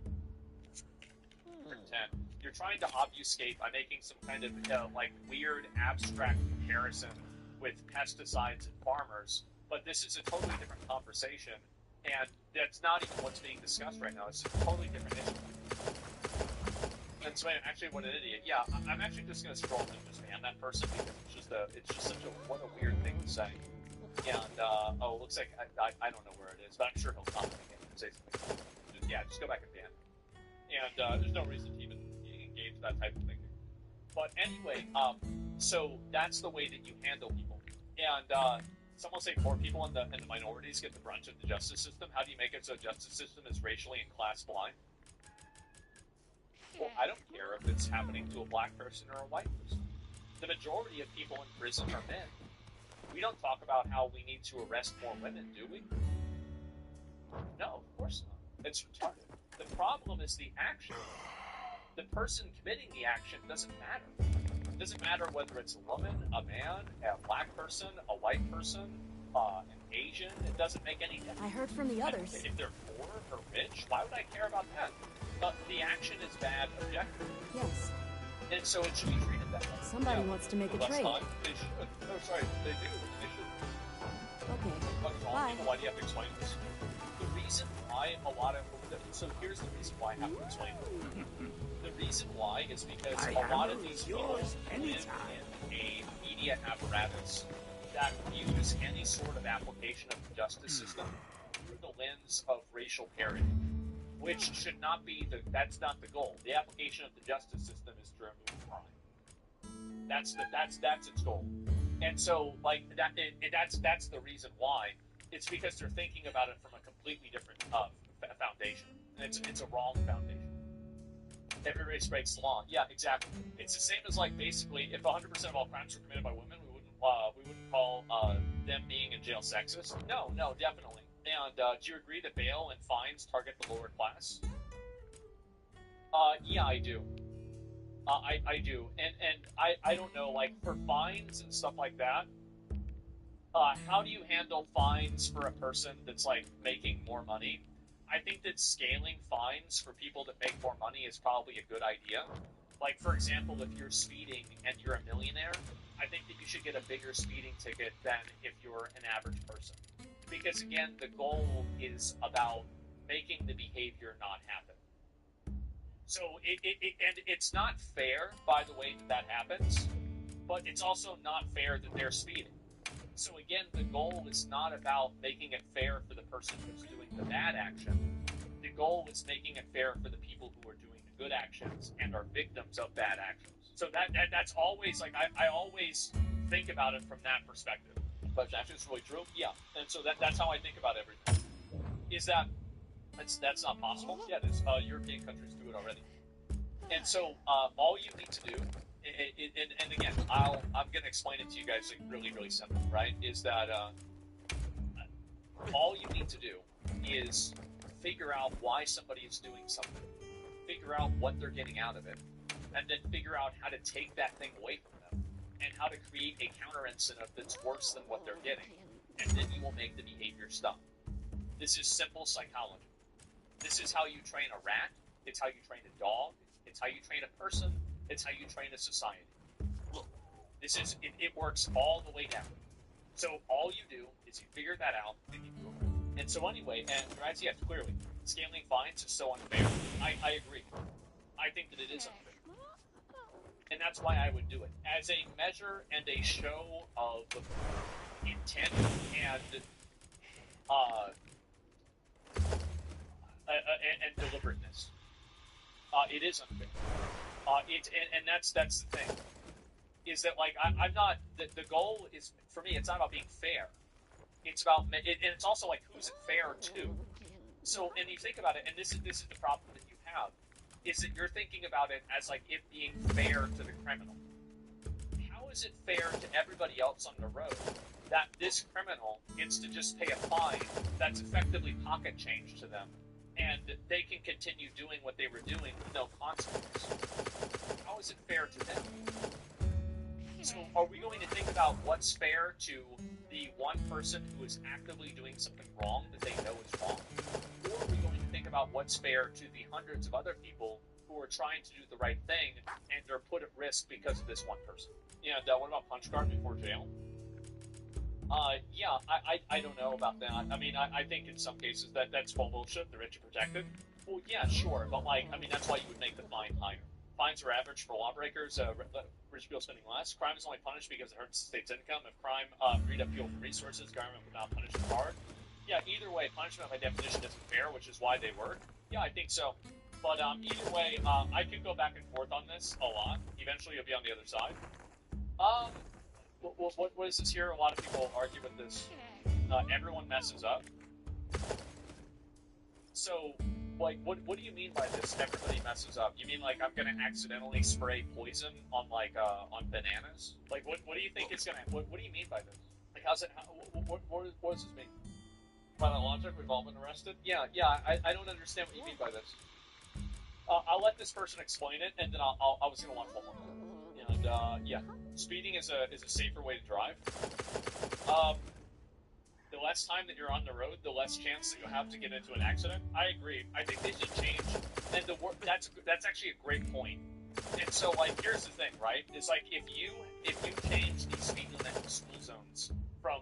S11: 10. You're trying to obfuscate by making some kind of like weird abstract comparison with pesticides and farmers, but this is a totally different conversation, and that's not even what's being discussed right now. It's a totally different issue. And so I'm actually what an idiot. Yeah, I'm actually just gonna scroll and just ban that person because it's just such a weird thing to say. And oh, it looks like I don't know where it is, but I'm sure he'll come again and say something. Just go back and ban. And there's no reason to even engage that type of thing. But anyway, so that's the way that you handle people. And some will say poor people and the minorities get the brunt of the justice system. How do you make it so the justice system is racially and class blind? Well, I don't care if it's happening to a black person or a white person. The majority of people in prison are men. We don't talk about how we need to arrest more women, do we? No, of course not. It's retarded. The problem is the action. The person committing the action doesn't matter. It doesn't matter whether it's a woman, a man, a black person, a white person, an Asian. It doesn't make any difference.
S10: I heard from the others.
S11: If they're poor or rich, why would I care about that? The action is bad objectively.
S10: Yes.
S11: And so it should be treated that way.
S10: Somebody wants to make a trade.
S11: They should. Oh, sorry, they do. They should.
S10: Okay.
S11: Bye. Why do you have to explain this? The reason why a lot of... So here's the reason why I have to explain it. The reason why is because a lot of these people live in a media apparatus that views any sort of application of the justice system through the lens of racial parity, which should not be that's not the goal. The application of the justice system is to remove crime. That's its goal. And so, like, that's the reason why. It's because they're thinking about it from a completely different foundation. And it's a wrong foundation. Every race breaks the law. Yeah, exactly. It's the same as, like, basically, if 100% of all crimes were committed by women, we wouldn't call them being in jail sexist. No, definitely. And do you agree that bail and fines target the lower class? Yeah, I do. I do. And I don't know, like, for fines and stuff like that, how do you handle fines for a person that's, like, making more money? I think that scaling fines for people that make more money is probably a good idea. Like, for example, if you're speeding and you're a millionaire, I think that you should get a bigger speeding ticket than if you're an average person. Because, again, the goal is about making the behavior not happen. So, and it's not fair, by the way, that happens, but it's also not fair that they're speeding. So again, the goal is not about making it fair for the person who's doing the bad action. goal is making it fair for the people who are doing the good actions and are victims of bad actions. So that's always, like, I always think about it from that perspective. But actually, it's really true. Yeah, and so that's how I think about everything. Is that that's not possible? Yeah, there's European countries do it already. And so all you need to do, and again, I'm going to explain it to you guys like really, really simple, right? Is that all you need to do is figure out why somebody is doing something, figure out what they're getting out of it, and then figure out how to take that thing away from them, and how to create a counter incentive that's worse than what they're getting, and then you will make the behavior stop. This is simple psychology. This is how you train a rat. It's how you train a dog. It's how you train a person. It's how you train a society. This is it works all the way down. So all you do is you figure that out and you move it. And so anyway, and right, yes, clearly, scaling fines is so unfair. I agree. I think that it is unfair. And that's why I would do it. As a measure and a show of intent and deliberateness. It is unfair. And that's the thing. Is that, like, I'm not, the goal is, for me, it's not about being fair. It's about, and it's also like, who's it fair to? So, and you think about it, and this is the problem that you have, is that you're thinking about it as, like, it being fair to the criminal. How is it fair to everybody else on the road that this criminal gets to just pay a fine that's effectively pocket change to them, and they can continue doing what they were doing with no consequence? How is it fair to them? So are we going to think about what's fair to the one person who is actively doing something wrong that they know is wrong? Or are we going to think about what's fair to the hundreds of other people who are trying to do the right thing and they're put at risk because of this one person? Yeah, and what about punch card before jail? Yeah, I don't know about that. I mean, I think in some cases that's full bullshit. The rich are protected. Well, yeah, sure, but, like, I mean, that's why you would make the fine higher. Fines are average for lawbreakers. Rich people spending less. Crime is only punished because it hurts the state's income. If crime freed up fuel from resources, government would not punish it hard. Yeah, either way, punishment by definition isn't fair, which is why they work. Yeah, I think so. But either way, I could go back and forth on this a lot. Eventually, you'll be on the other side. What is this here? A lot of people argue with this. Everyone messes up. So, like, what do you mean by this? Everybody messes up. You mean, like, I'm gonna accidentally spray poison on, like, on bananas? Like, what do you think it's gonna? What do you mean by this? Like, how's it? What does this mean? By that logic, we've all been arrested. Yeah. I don't understand what you mean by this. I'll let this person explain it, and then I was gonna watch one more. And yeah, speeding is a safer way to drive. The less time that you're on the road, the less chance that you have to get into an accident. I agree. I think they should change. And that's actually a great point. And so, like, here's the thing, right? It's like if you change the speed limit in school zones from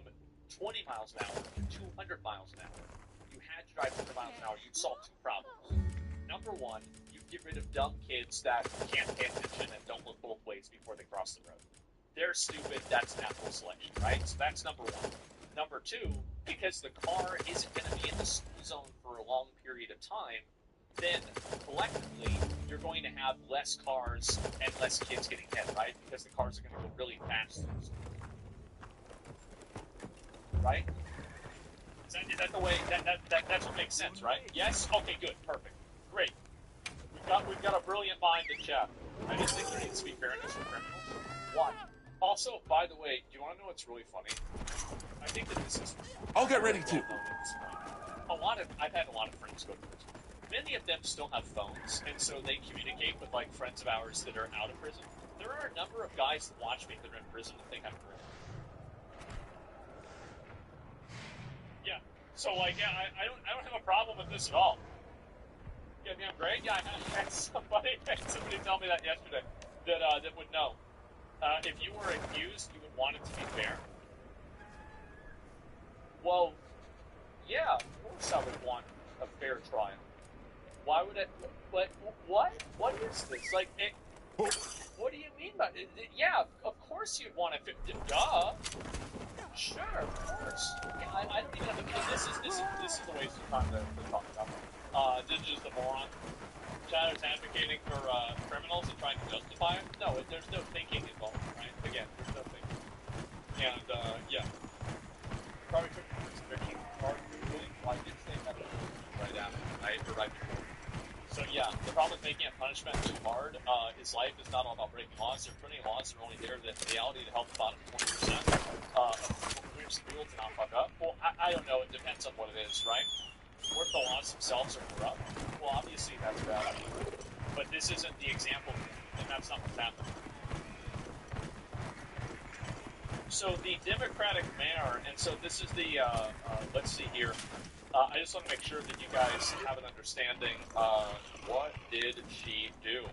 S11: 20 miles an hour to 200 miles an hour, you had to drive 200 miles an hour, you'd solve two problems. Number one, you get rid of dumb kids that can't pay attention and don't look both ways before they cross the road. They're stupid. That's natural selection, right? So that's number one. Number two, because the car isn't going to be in the school zone for a long period of time, then collectively you're going to have less cars and less kids getting hit, right? Because the cars are going to go really fast. Right? Is that the way? That's what makes sense, right? Yes. Okay. Good. Perfect. Great. We've got a brilliant mind in chat. I just think there needs to be fairness for criminals. One. Also, by the way, do you want to know what's really funny? I think that this is...
S6: I'll get ready too.
S11: I've had a lot of friends go to prison. Many of them still have phones, and so they communicate with, like, friends of ours that are out of prison. There are a number of guys that watch me that are in prison that think I'm crazy. Yeah. So, like, yeah, I don't have a problem with this at all. Yeah, I'm great. Yeah, I had somebody tell me that yesterday that would know. If you were accused, you would want it to be fair. Well, yeah, of course I would want a fair trial. Why would it? But what? What is this? Like, what do you mean by it? Yeah, of course you'd want it. Duh. Sure, of course. Yeah, I don't even have to. This is a waste of time to talk about.
S12: This is just a moron. Chatter's advocating for criminals and trying to justify them. No, there's no thinking involved, right? Again, there's no thinking. And, yeah. Probably took the crucifixion part including, well, I did say that right after, right? Or right before. So, yeah, the problem with making a punishment too hard is life is not all about breaking laws. There are plenty of laws that are only there in reality to help the bottom 20% of clear some rules and not fuck up. Well, I don't know. It depends on what it is, right? Or if the laws themselves are corrupt. Well, obviously that's bad. But this isn't the example, and that's not what's happening. So the Democratic mayor, and so this is the, let's see here. I just want to make sure that you guys have an understanding. What did she do?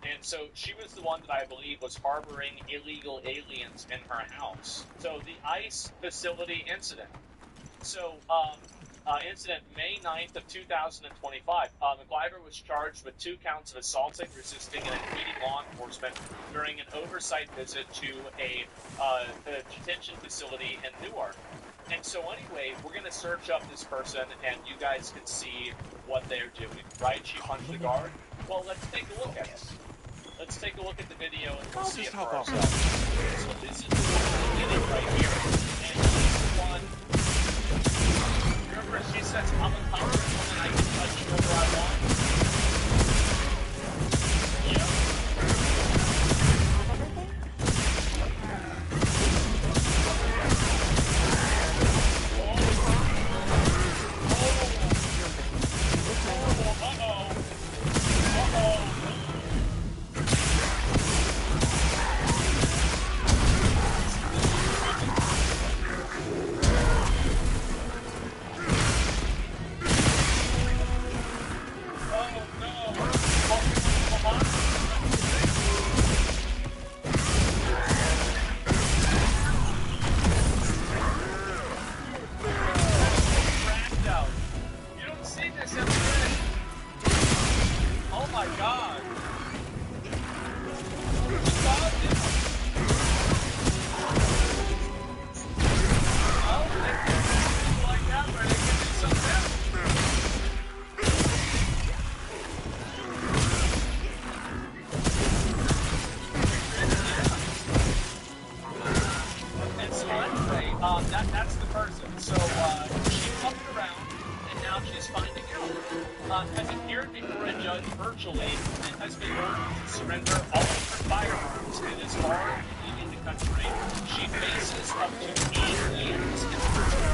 S12: And so she was the one that I believe was harboring illegal aliens in her house. So the ICE facility incident. So, incident May 9th of 2025. McIver was charged with 2 counts of assaulting, resisting, and impeding law enforcement during an oversight visit to a detention facility in Newark. And so anyway, we're going to search up this person, and you guys can see what they're doing, right? She punched the guard. Well, let's take a look at it. Let's take a look at the video, and we'll see it for ourselves. So this is the video right here. And she's the one. Remember, she says, I'm a congresswoman, and I can touch whoever I want. Yeah. That's the person. So she fucked around, and now she's finding out. Has appeared before a judge virtually and has been ordered to surrender all of her firearms and is barred from leaving the country. She faces up to 8 years in prison.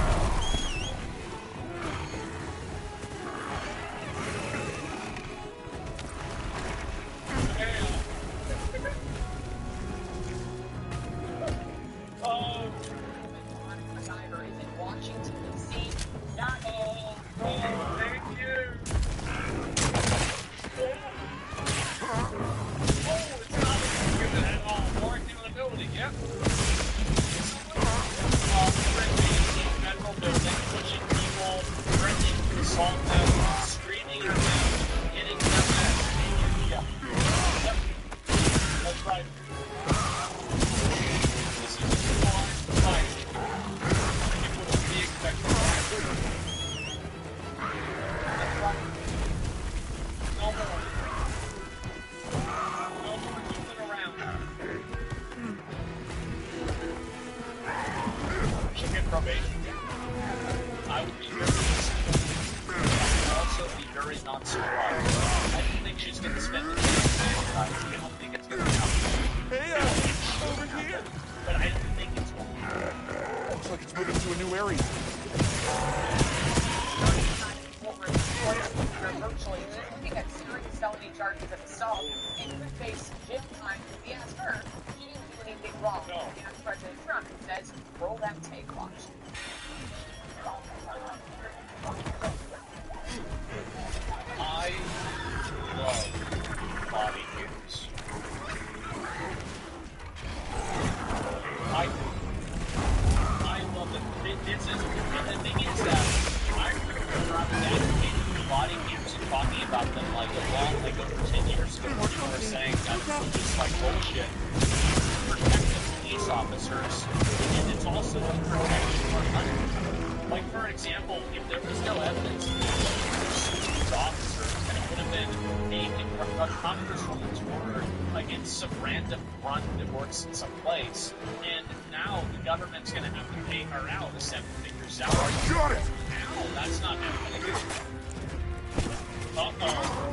S11: congresswoman's word against some random grunt that works in some place, and now the government's going to have to pay her out a seven-figure salary.
S7: I got it!
S11: Now, that's not happening. Uh-oh.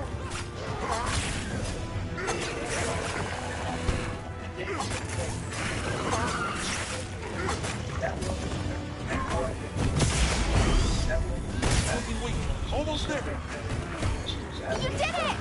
S6: Almost there.
S4: You did it!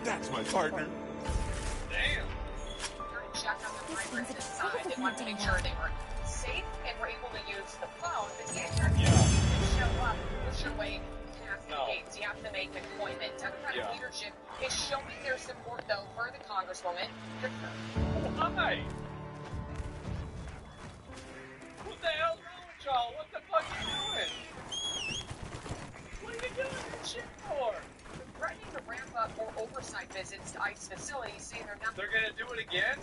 S6: That's my partner.
S11: Damn.
S13: During check on the migrants inside, they wanted to make sure they were safe and were able to use the phone. But the agents didn't show up. Push your way past the gates. You have to make an appointment. Democratic leadership is showing their support, though, for the Congresswoman.
S11: Hi. What the hell's wrong with y'all? What the fuck are you doing? What are you doing this shit for?
S13: Threatening to ramp up more oversight visits to ICE facilities, saying they're not.
S11: They're gonna do it again?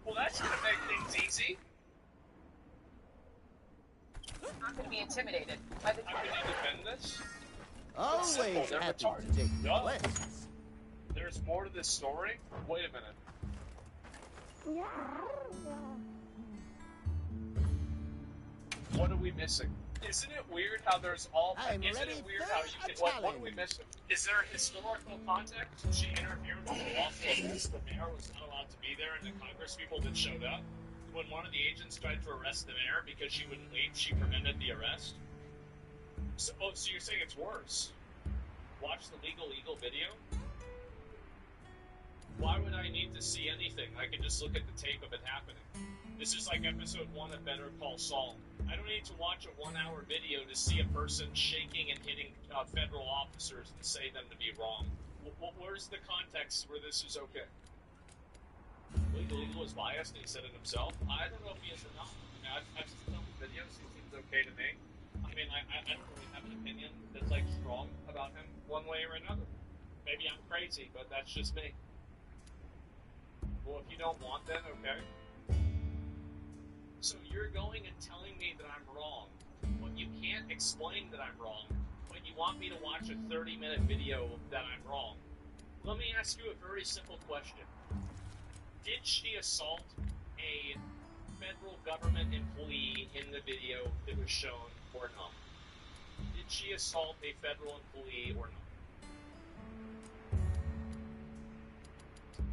S11: Well, that's gonna make things easy.
S13: Not gonna be intimidated by the.
S11: How can you defend this?
S9: Always
S11: They're
S9: happy
S11: retarded.
S9: to take
S11: Duh.
S9: questions.
S11: There's more to this story? Wait a minute. What are we missing? Isn't it weird how there's all...
S9: I'm
S11: isn't
S9: ready
S11: it weird
S9: for
S11: how you
S9: a
S11: can... What are we
S9: challenge.
S11: missing? Is there historical context? She interfered with the lawful arrest. The mayor was not allowed to be there, and the Congress people that showed up. When one of the agents tried to arrest the mayor because she wouldn't leave, she prevented the arrest. So you're saying it's worse? Watch the Legal Eagle video? Why would I need to see anything? I can just look at the tape of it happening. This is like episode 1 of Better Call Saul. I don't need to watch a 1-hour video to see a person shaking and hitting federal officers and say them to be wrong. Where's the context where this is okay? Legal Eagle is biased and he said it himself. I don't know if he is or not. I mean, I've seen some videos, he seems okay to me. I mean, I don't really have an opinion that's like strong about him one way or another. Maybe I'm crazy, but that's just me. Well, if you don't want that, okay. So you're going and telling me that I'm wrong, but you can't explain that I'm wrong, but you want me to watch a 30-minute video that I'm wrong. Let me ask you a very simple question. Did she assault a federal government employee in the video that was shown or not? Did she assault a federal employee or not?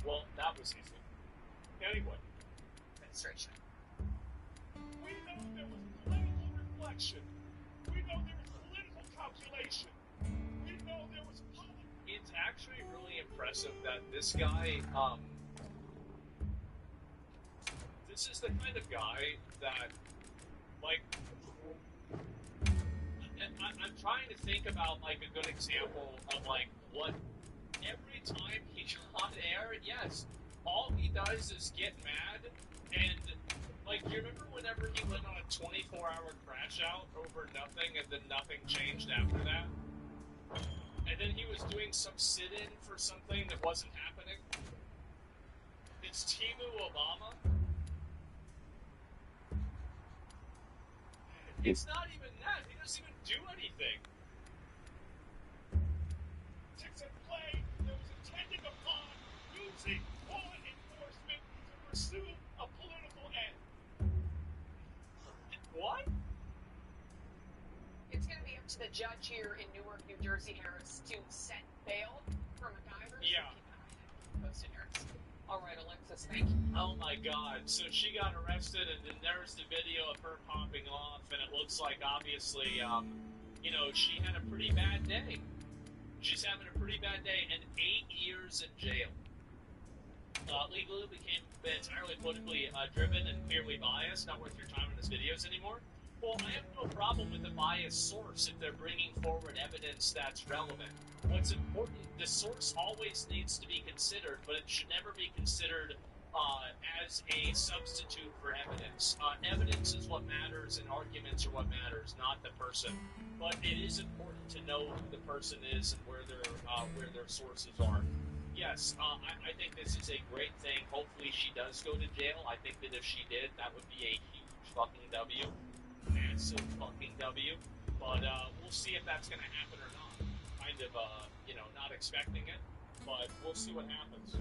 S11: Well, that was easy. Anyway.
S13: Administration.
S12: We know there was political reflection. We know there was political calculation. We know there was politics.
S11: It's actually really impressive that this guy, this is the kind of guy that, like, I'm trying to think about, like, a good example of, like, what, every time he's on air, yes, all he does is get mad, and, like, you remember whenever he went on a 24-hour crash out over nothing, and then nothing changed after that? And then he was doing some sit-in for something that wasn't happening? It's Timu Obama? It's not even that. He doesn't even do anything.
S12: Texas play that was intended upon using law enforcement to pursue a political end.
S11: What?
S13: It's going to be up to the judge here in Newark, New Jersey, Harris, to set bail for MacGyver.
S12: Yeah.
S13: Posted, Harris. All right, Alexis, thank you.
S12: Oh my God! So she got arrested, and then there's the video of her popping off, and it looks like obviously, you know, she had a pretty bad day. She's having a pretty bad day, and 8 years in jail. Legally became entirely politically driven and clearly biased. Not worth your time in his videos anymore. Well, I have no problem with a biased source if they're bringing forward evidence that's relevant. What's important, the source always needs to be considered, but it should never be considered as a substitute for evidence. Evidence is what matters, and arguments are what matters, not the person. But it is important to know who the person is and where their sources are. Yes, I think this is a great thing. Hopefully she does go to jail. I think that if she did, that would be a huge fucking W. Massive fucking W. But we'll see if that's going to happen or not. Kind of, you know, not expecting it, but we'll see what happens.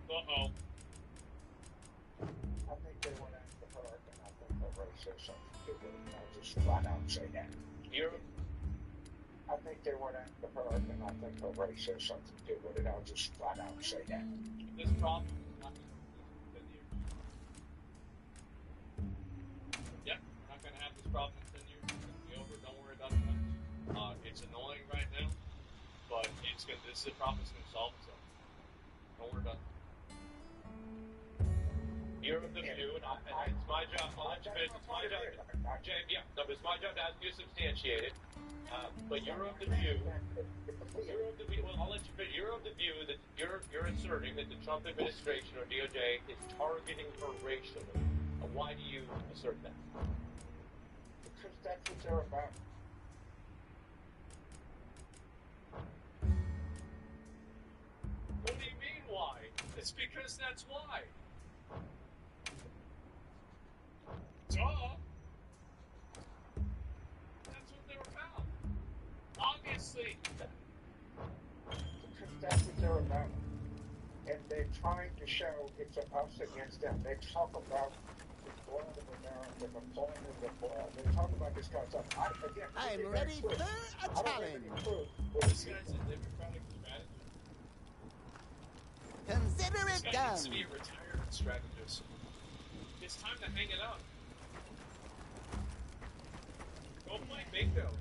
S12: Uh-oh.
S14: I think they went after her, and I think her race has something to do with it. I'll just flat out say that. I think they went after her, and I think her race has something to do with it. I'll just flat out say that.
S12: This problem is not going to continue. Yep, not going to have this problem in 10 years. It's going to be over. Don't worry about it. It's annoying right now, but this is a problem that's going to solve itself. Don't worry about it. You're of the view, and it's my job. It's my job. It's my job to ask you to substantiate it. But you're of the view. Well, I'll let you finish. You're of the view that you're asserting that the Trump administration or DOJ is targeting her racially. Why do you assert that?
S14: Because that's what they're about.
S12: What do you mean, why? It's because that's why. Duh. That's what they're about. Obviously.
S14: Because that's what they're about. And they're trying to show it's us against them. They talk about the blood of America, the blood of the blood. They talk about this kind of stuff.
S9: I'm ready for a challenge.
S12: This guy's a Democratic strategist.
S9: Consider
S12: This
S9: it
S12: guy needs
S9: done.
S12: to be a retired strategist. It's time to hang it up. Go play bingo.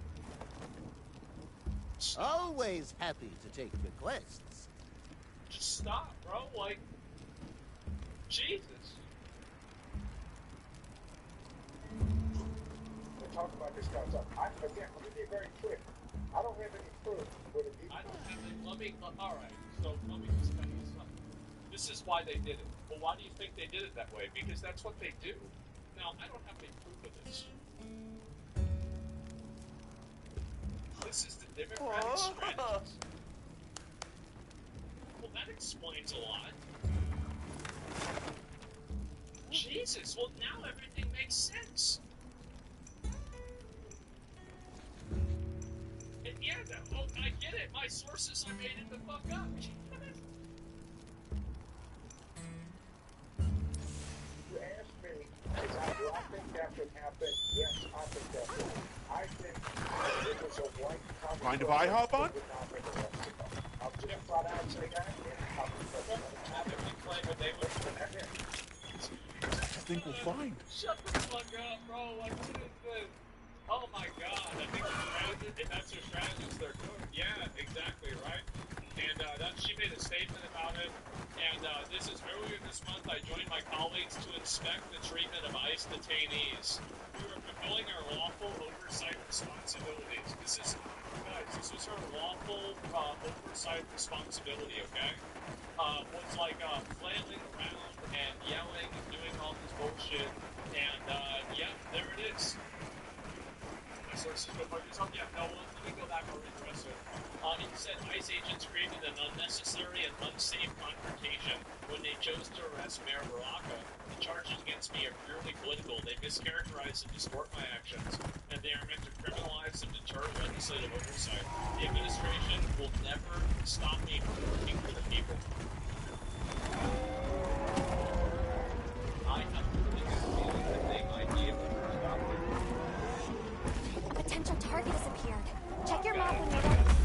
S9: Always happy to take requests.
S12: Just stop, bro. Like, Jesus.
S14: They talk about this kind of stuff. Again, let me be very clear. I don't have any proof. But if you
S12: All right. So let me just tell you something. This is why they did it. Well, why do you think they did it that way? Because that's what they do. Now, I don't have any proof of this. This is the Democratic strategy. Well, that explains a lot. Jesus, well, now everything makes sense. And yeah, I get it. My sources, I made it the fuck up.
S14: You asked me, do I think that would happen? Yes, I think that would. I think it was a white comic.
S6: Mind if I hop on?
S14: I'll just flat out say that.
S6: I think we'll find.
S12: Shut the fuck up, bro. Like, what is this? Oh my god, I think the strategist, if that's your strategist, they're good. Yeah, exactly, right? And she made a statement about it. And this is earlier this month, I joined my colleagues to inspect the treatment of ICE detainees. We were fulfilling our lawful oversight responsibilities. This was her lawful oversight responsibility, okay? Was like flailing around and yelling and doing all this bullshit. And yeah, there it is. Sources go for yourself. Yeah, no, well, let me go back over the rest of it. He said ICE agents created an unnecessary and unsafe confrontation when they chose to arrest Mayor Baraka. The charges against me are purely political. They mischaracterize and distort my actions, and they are meant to criminalize and deter legislative oversight. The administration will never stop me from working for the people. I have a really good feeling that they might be able to stop me.
S4: potential target has appeared. Check your map when you're ready.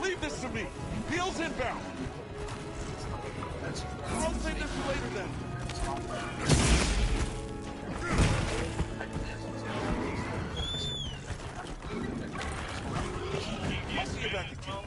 S6: Leave this to me. Peel's inbound. I'll save this for later then. I'll see you back again.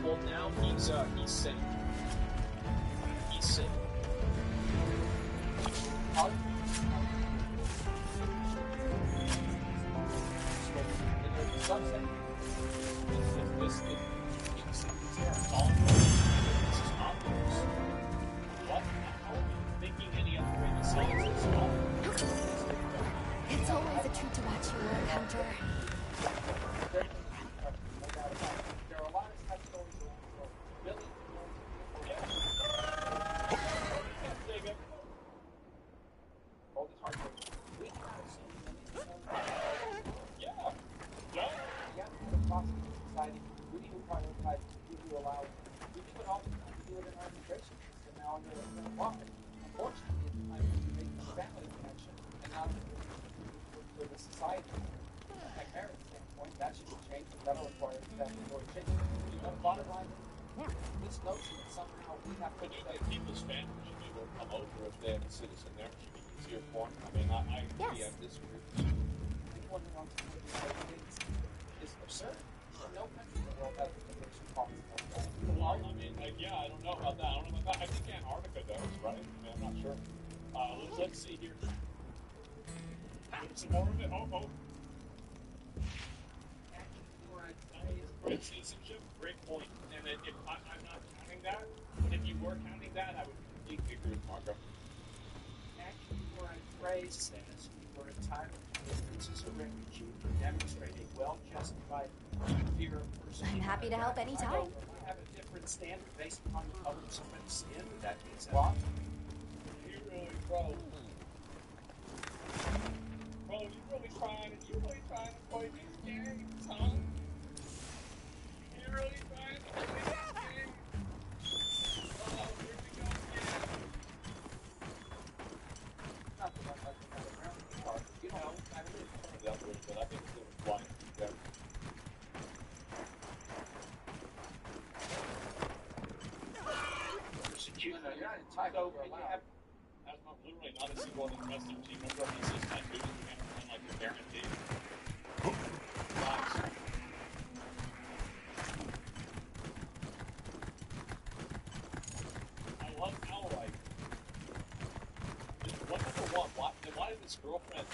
S11: Well, now he's safe. He's safe.
S4: It's always a treat to watch you work, Hunter.
S3: society, from a pragmatic standpoint, that should change. That will require statutory change. You know, bottom line, this notion that somehow we have to.
S12: But you think people's families should be able to come over if they have a citizen there? It should be easier for them. I mean, I agree. I disagree.
S3: It's absurd. No country in the world has immigration policy like that.
S12: Well, I mean, like, yeah, I don't know about that. I don't know about that. I think Antarctica does, right? I mean, I'm not sure. Let's see here. Some more of it. Oh. Great citizenship, great point. And if I'm not counting that, but if you were counting that, I would completely agree with Marco.
S3: Actually, where phrase says we were entitled to differences of refugee to demonstrate a well-justified fear of persecution.
S4: I'm happy to help anytime.
S3: However, we have a different standard based upon the color of someone's skin. That means law.
S12: You really, bro, you really trying to play these games, huh? You really trying to play these games? Oh, here we go again.
S3: Not that I'd like to have a ground part, you know, I mean,
S12: But I think it's going to fly.
S3: persecution. You're not entitled to allow.
S12: That's not literally not a single investor team member. He says that dude is going to like a guarantee. Nice. I love how like what number one? Why did this girlfriend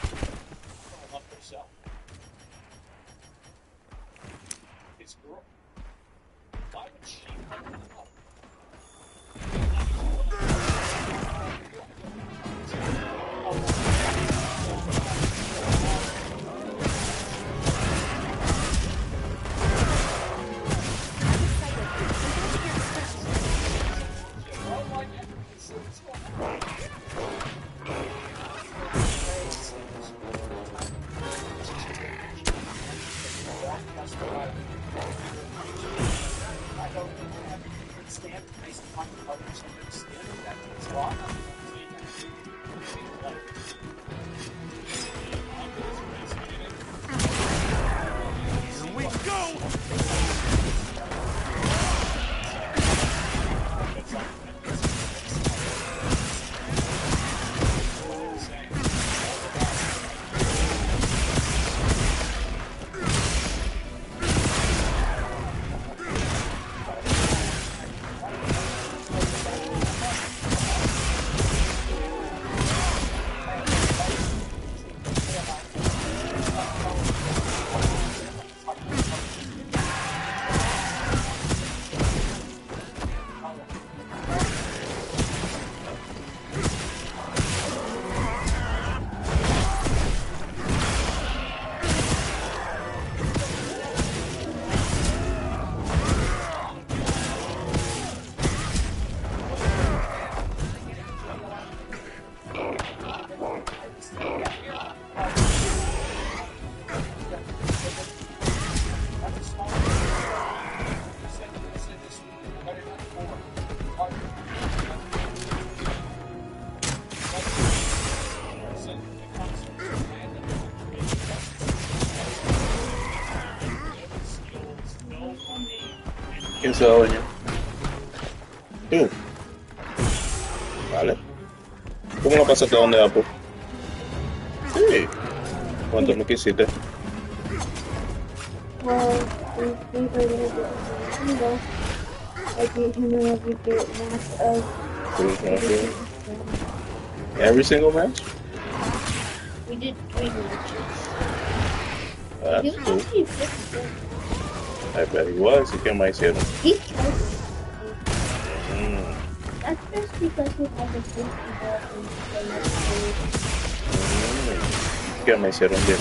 S12: love herself? His girl. Why would she love herself?
S1: ¿Quién se va, doña? Tú. Vale. ¿Cómo lo pasaste a donde Apo? Sí. ¿Cuánto me quisiste? Every single match?
S15: We did 3 matches.
S1: That's cool. I bet he was. ¿Y qué más hicieron?
S15: That's just because we have a good
S1: ¿Qué más hicieron bien?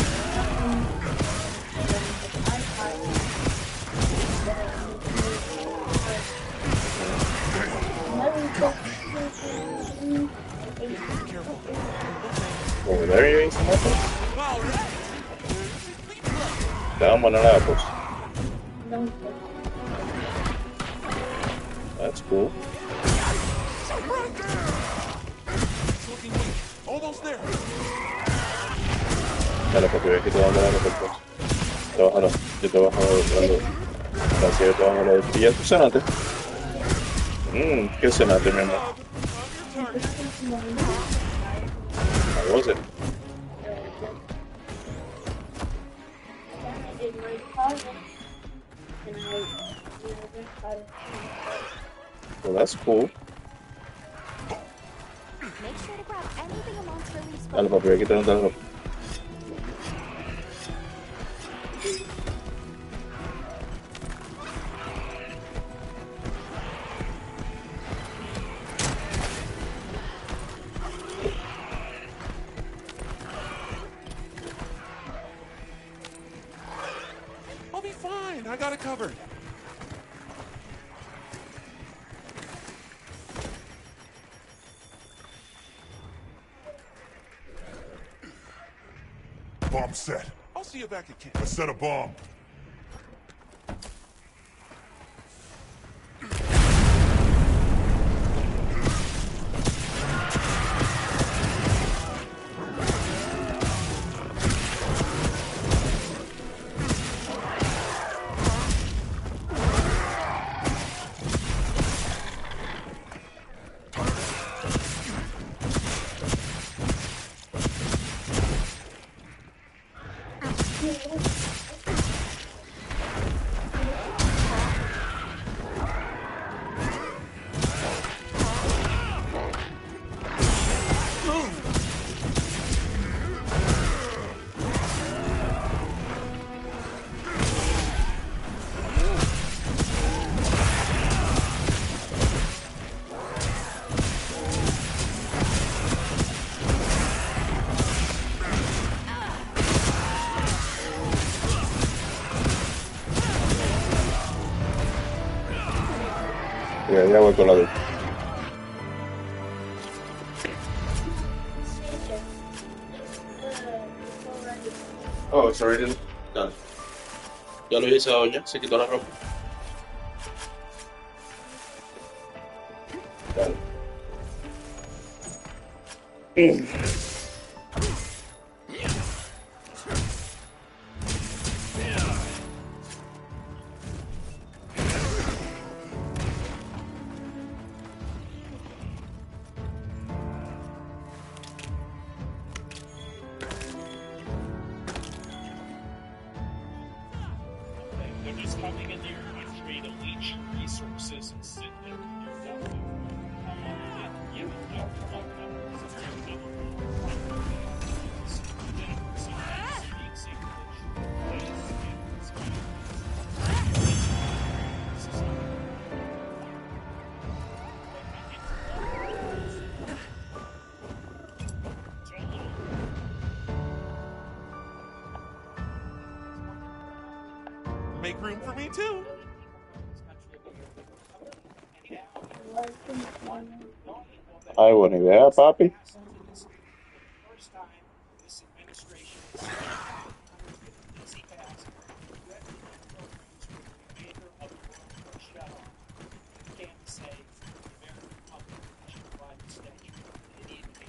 S1: Over there you ain't some nothing? Dábamos a la pues. That's cool.
S6: Almost there.
S1: Dale, papi, aquí te vamos a dar la respuesta. Te bajo, yo te bajo casi yo te bajo la. ¿Y ya tú cenaste? ¿Qué cenaste, mi amor? ¿A vos? Well, that's cool.
S4: Make sure to grab anything a monster leaves
S1: Dale, papi, aquí te vamos a dar la ropa.
S6: I'll be fine. I got it covered.
S7: Bomb set.
S6: I'll see you back at camp.
S7: Let's set a bomb.
S1: Ya voy con la duda. Oh, it's already done. Ya lo hice a doña, se quitó la ropa. Dale.
S8: They're just coming in your country to leech your resources and sit there with your government.
S6: Make room for me too.
S1: Ay, buena idea, papi.
S8: First time this administration is easy task. You have to commander of the world shut off. You can't say the American public should provide the statute. It needs to be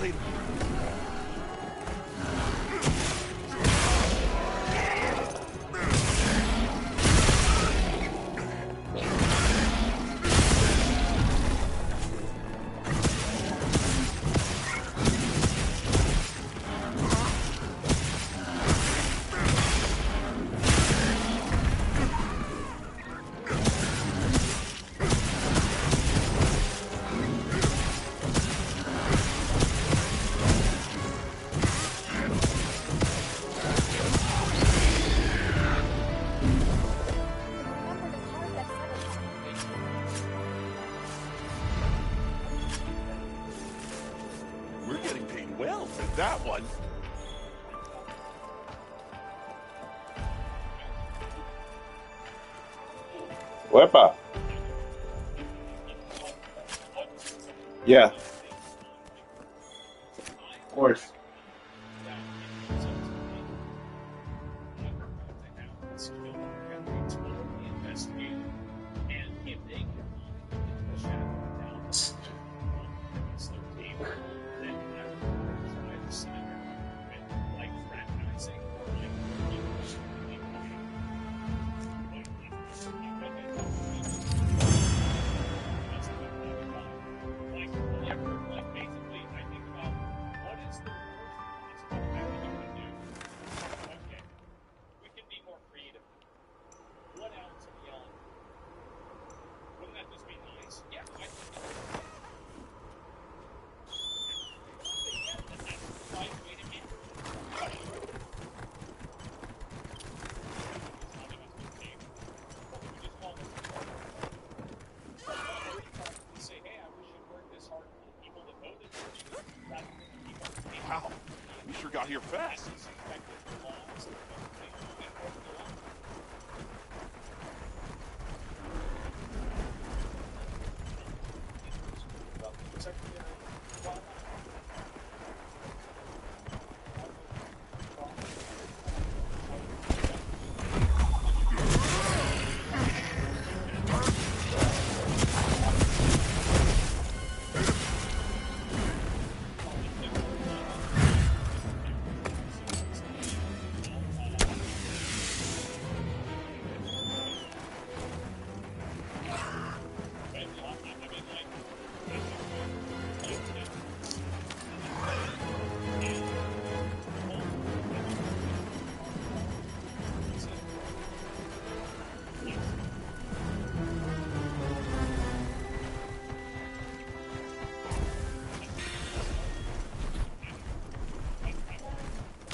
S6: later. We're getting paid well for that one.
S1: Wepa. Yeah. Of course.
S6: Wow, we sure got here fast.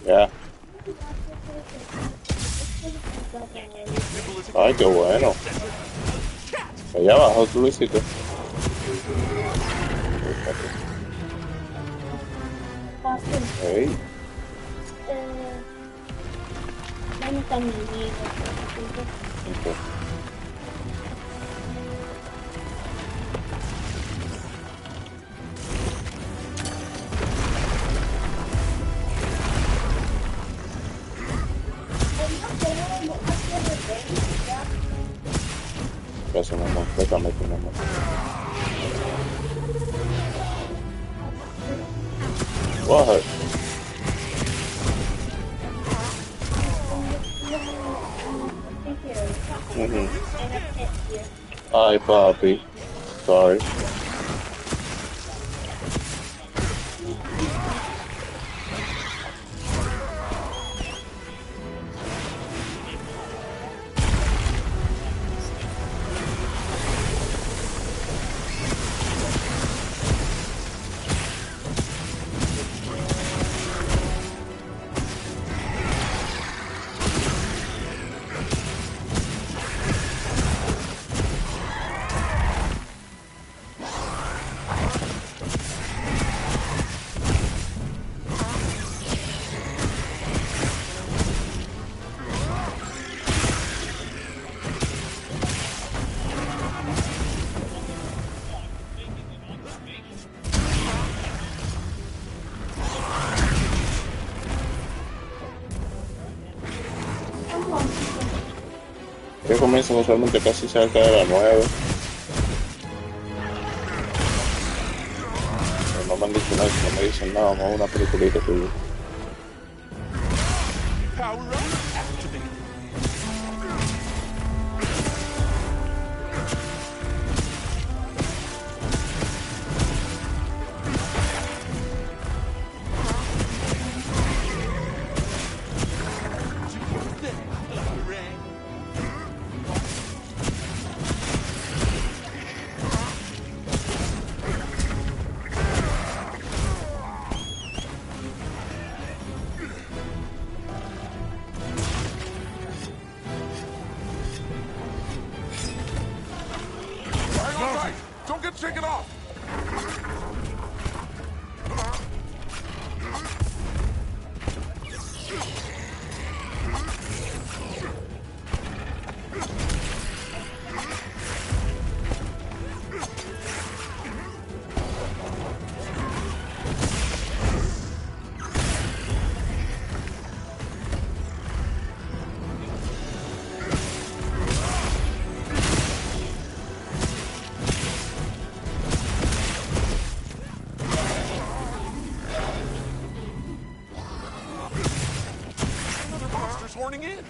S1: Ya. Ay, qué bueno. Allá abajo, tú lo hiciste. Hey.
S15: Vamos a mi
S1: Okay. Gracias, mamá. Déjame tu mamá. What? Ay, papi. Sorry. Que comienza usualmente casi cerca de las 9. No me han dicho no me dicen nada, vamos a una peliculita tuya.
S6: Power up, activate. Don't get shaken off! Horning in.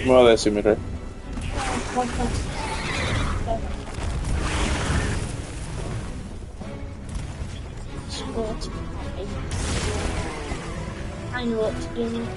S1: Me va a decir, mi rey.
S15: I know what to do.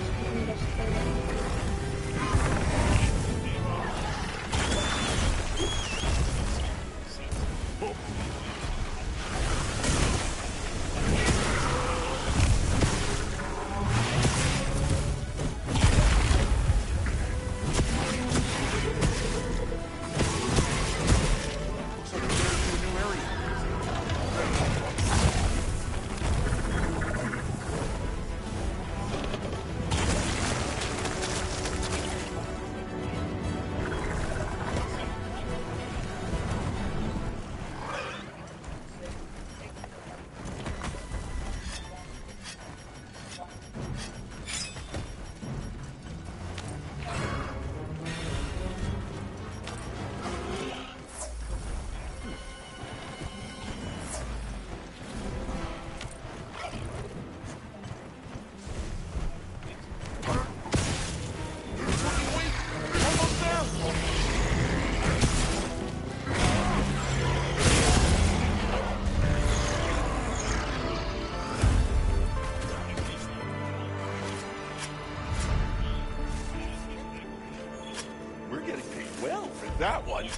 S6: That one.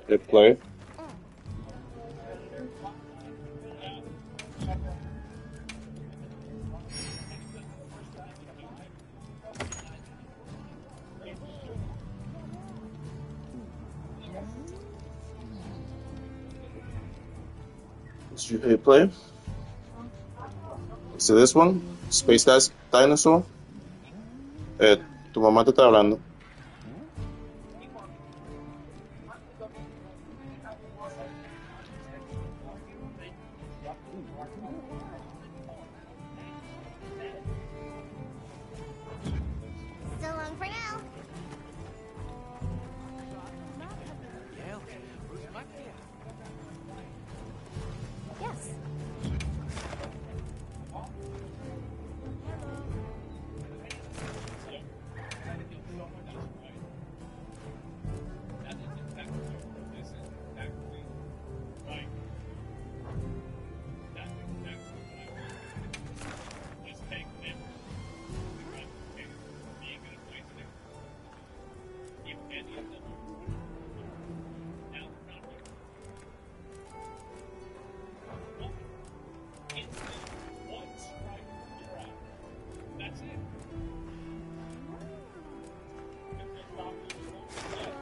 S1: Hit play. Did you hit play? See this one? Space Dinosaur. Tu mamá te está hablando.
S12: any of them now they're not here. Instant, one strike, you're out. That's it. If there's doctors who won't forget,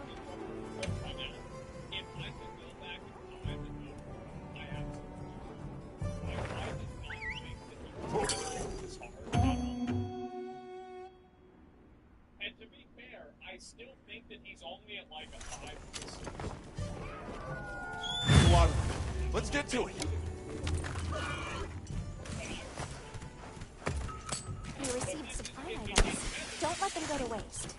S12: I'm out. If I could go back in time and go, I absolutely would. I did not think that he was going to go this hard at all. And to be fair, I still think that he's only at like a 5.
S7: Come on, let's get to it.
S4: We received supply items. Don't let them go to waste.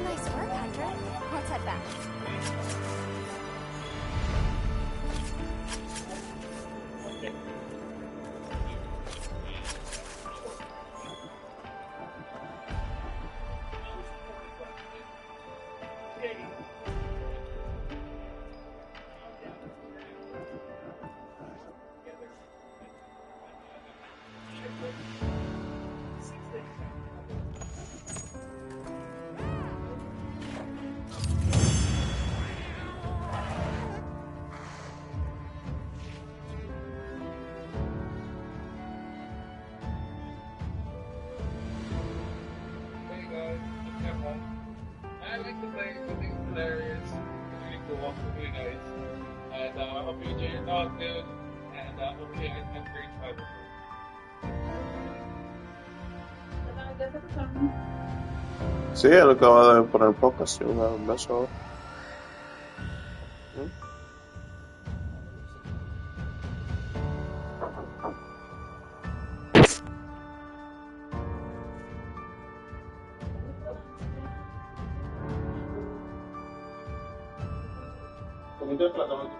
S4: Nice work, Hunter. Let's head back.
S3: Hey guys, I'm Kevin. I like to play something hilarious. It's really cool for you guys. And I hope you enjoy your dog, dude. And I hope you guys have a great time.
S1: Sí, él acaba de poner pocas, sí, un beso ahora. ¿Comiste el plátano?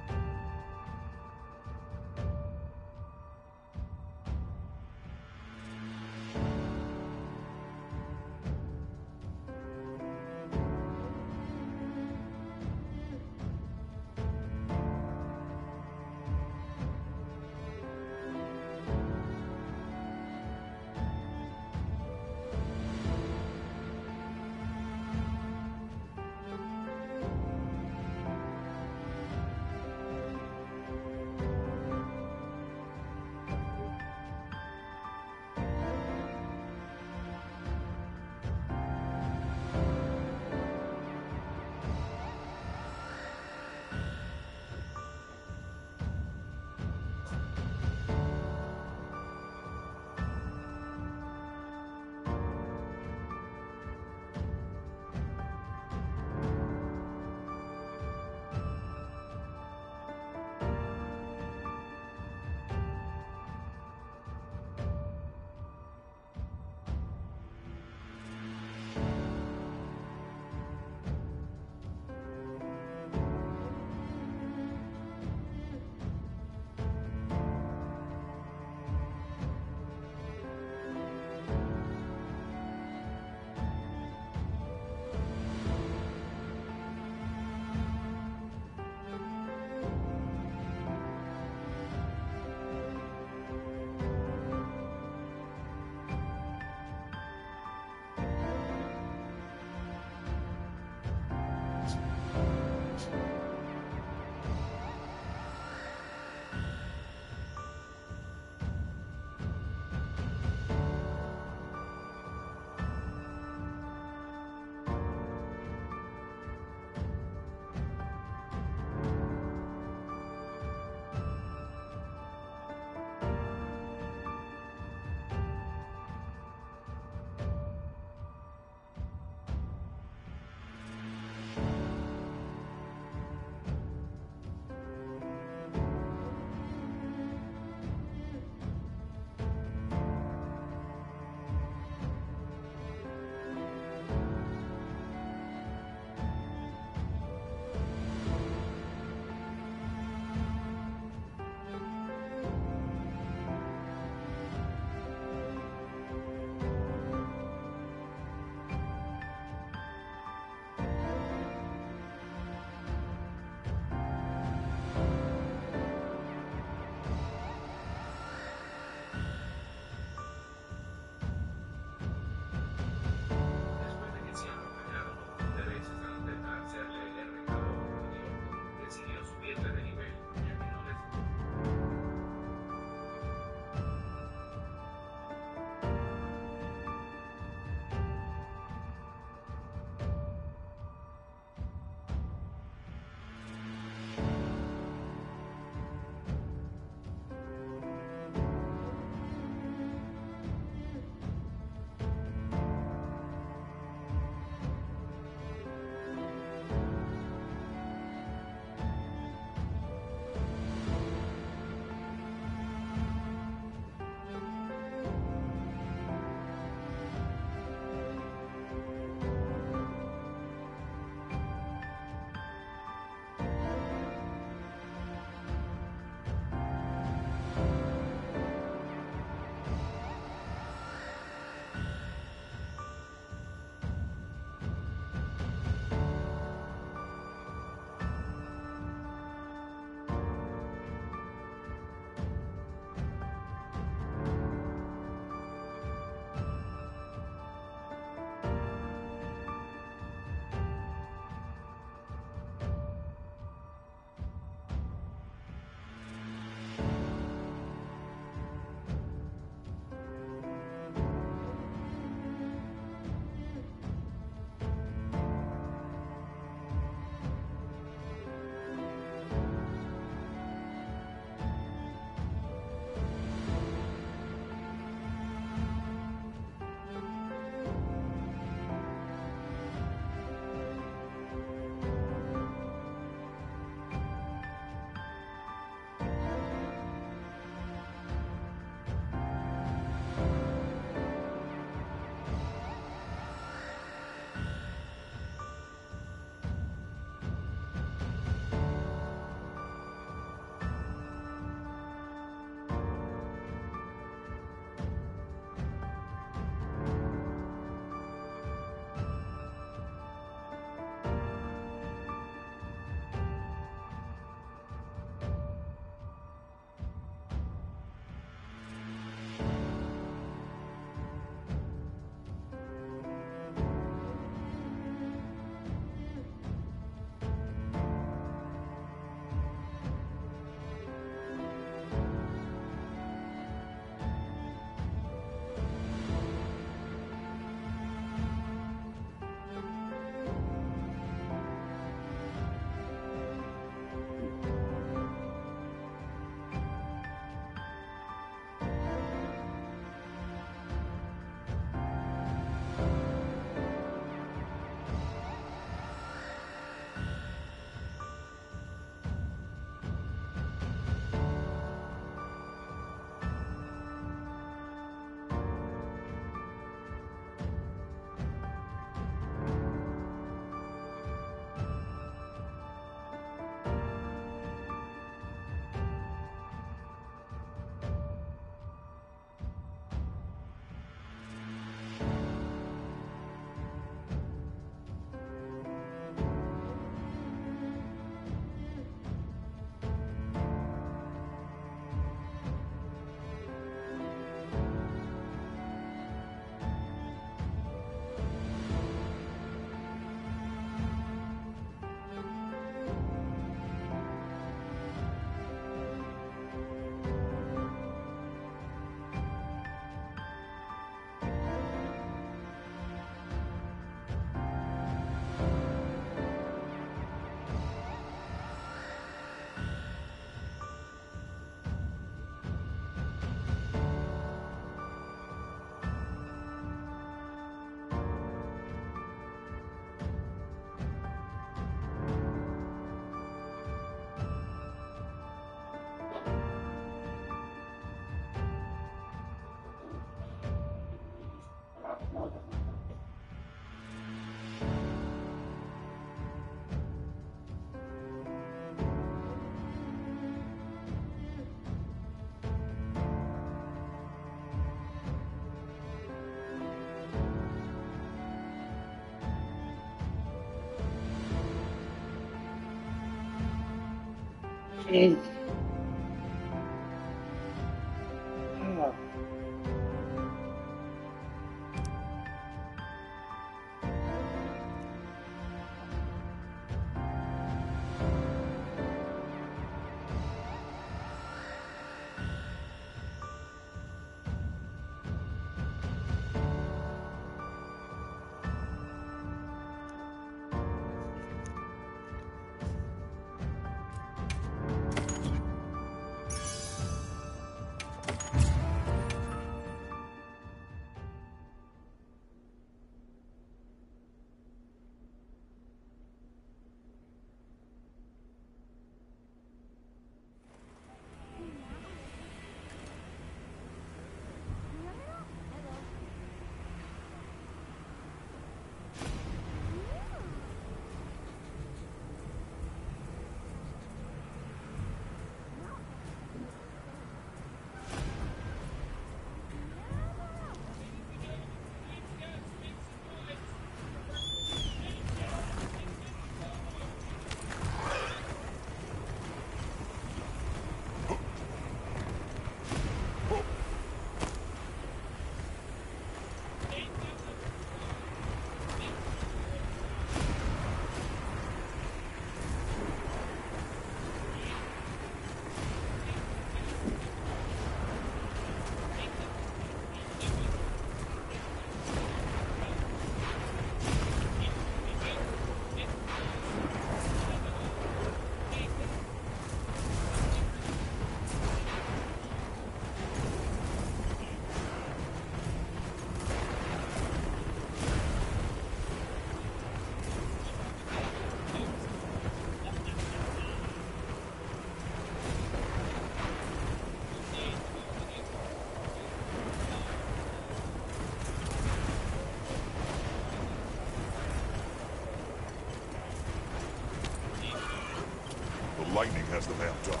S7: The lightning has them amped up.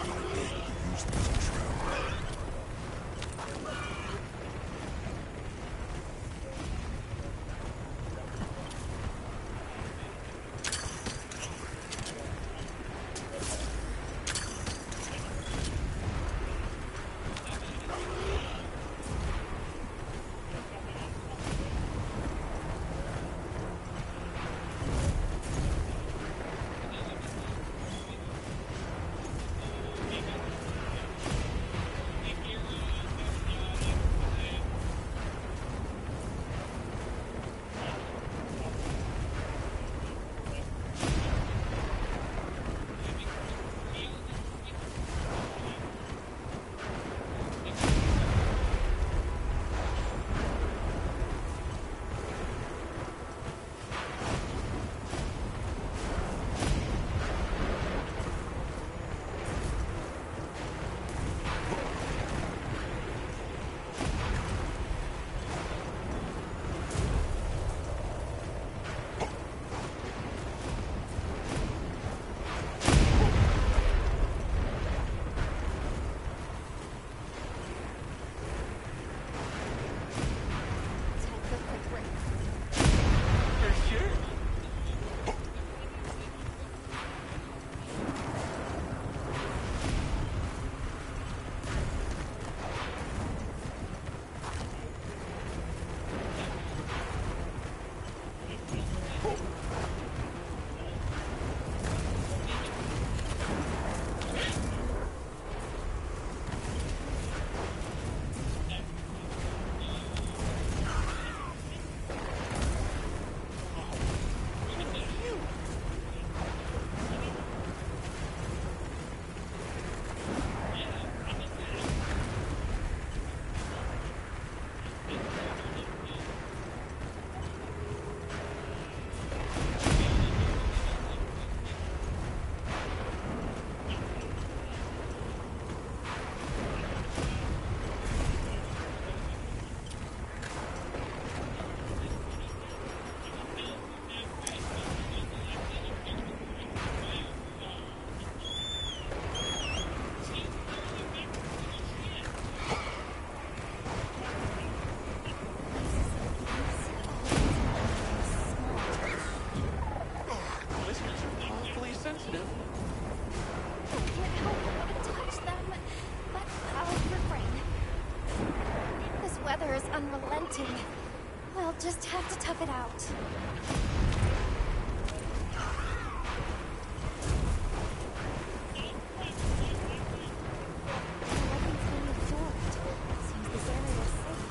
S7: I might be able to use them as a trap.
S4: weather is unrelenting. We'll just have to tough it out. Nothing's being absorbed. Seems this area is safe.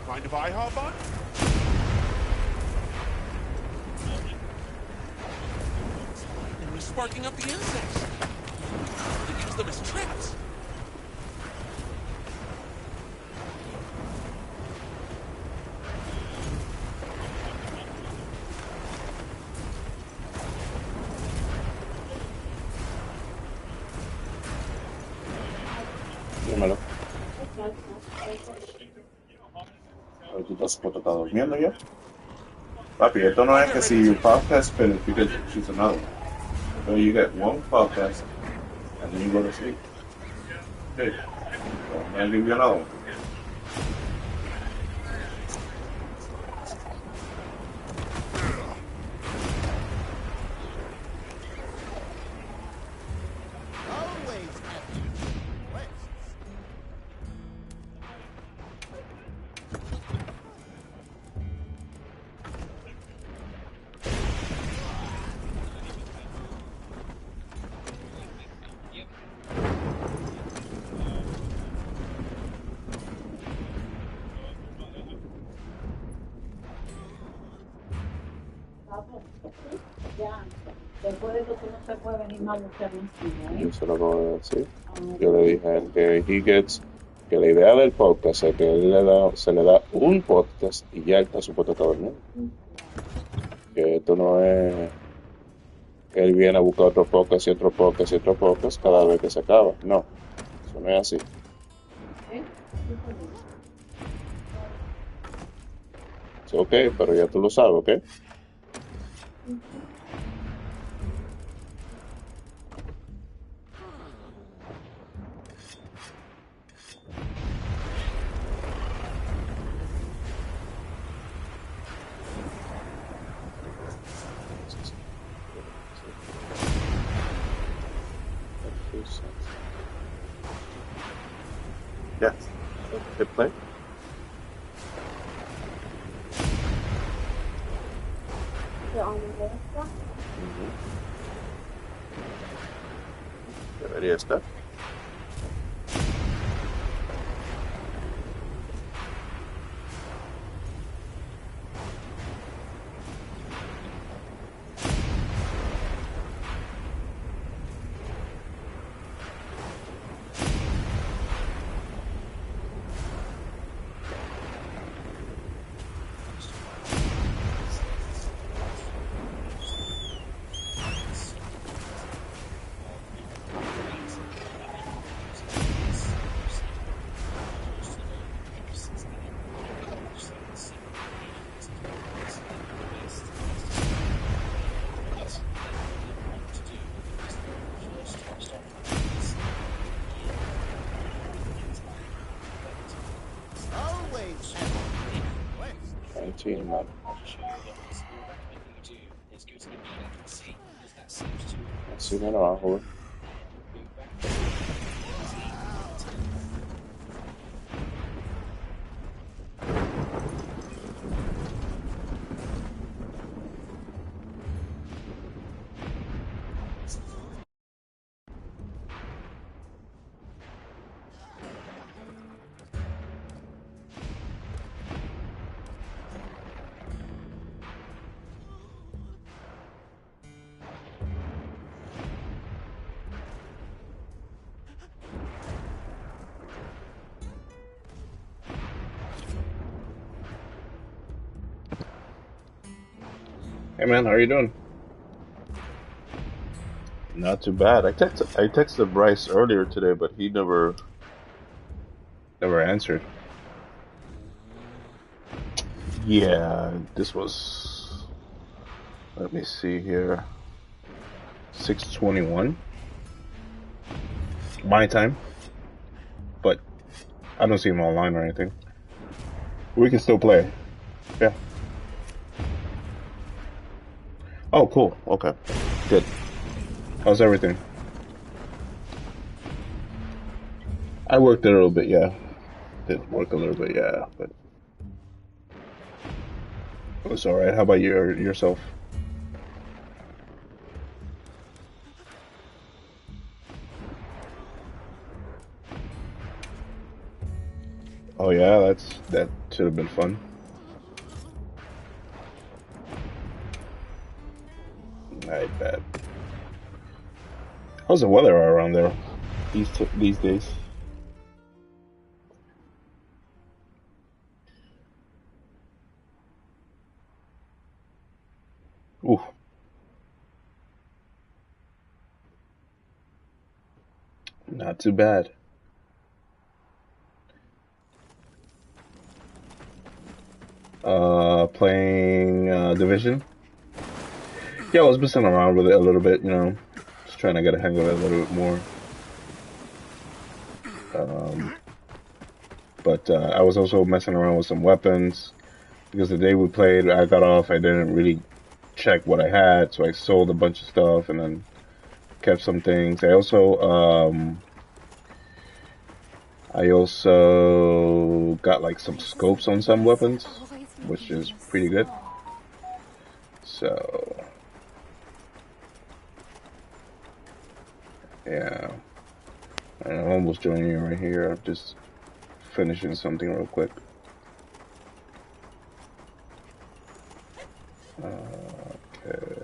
S6: Mind if I hop on?
S9: And we're sparking up the insects. They use them as traps.
S1: Dímelo. Pero tú estás durmiendo ya. Papi, esto no es que si you podcast finished, you can choose another one. So you get one podcast and then you go to sleep. Okay. So I'll give you another one.
S2: Ya, después de eso tú no se puede venir más a buscar más.
S1: Yo se lo acabo de decir. Yo le dije a él que he gets, que la idea del podcast es que él se le da un podcast y ya él está supuesto a estar durmiendo. Que esto no es que él viene a buscar otro podcast y otro podcast y otro podcast cada vez que se acaba. No, eso no es así. Es ok, pero ya tú lo sabes, ¿ok? Yes. Hit play. Debería estar. 17, man. Así me lo bajo, güey. Hey man, how are you doing? Not too bad. I texted Bryce earlier today, but he never answered. Yeah, this was, let me see here, 6:21 my time, but I don't see him online or anything. We can still play. Yeah. Oh, cool. Okay. Good. How's everything? I worked a little bit, yeah. Did work a little bit, yeah, but it was alright. How about yourself? Oh yeah, that should have been fun. I bet. How's the weather around there these days? Ooh. Not too bad. Playing Division. Yeah, I was messing around with it a little bit, you know, just trying to get a hang of it a little bit more. But I was also messing around with some weapons, because the day we played, I got off, I didn't really check what I had, so I sold a bunch of stuff and then kept some things. I also got like some scopes on some weapons, which is pretty good. So yeah, I'm almost joining you right here. I'm just finishing something real quick. Okay.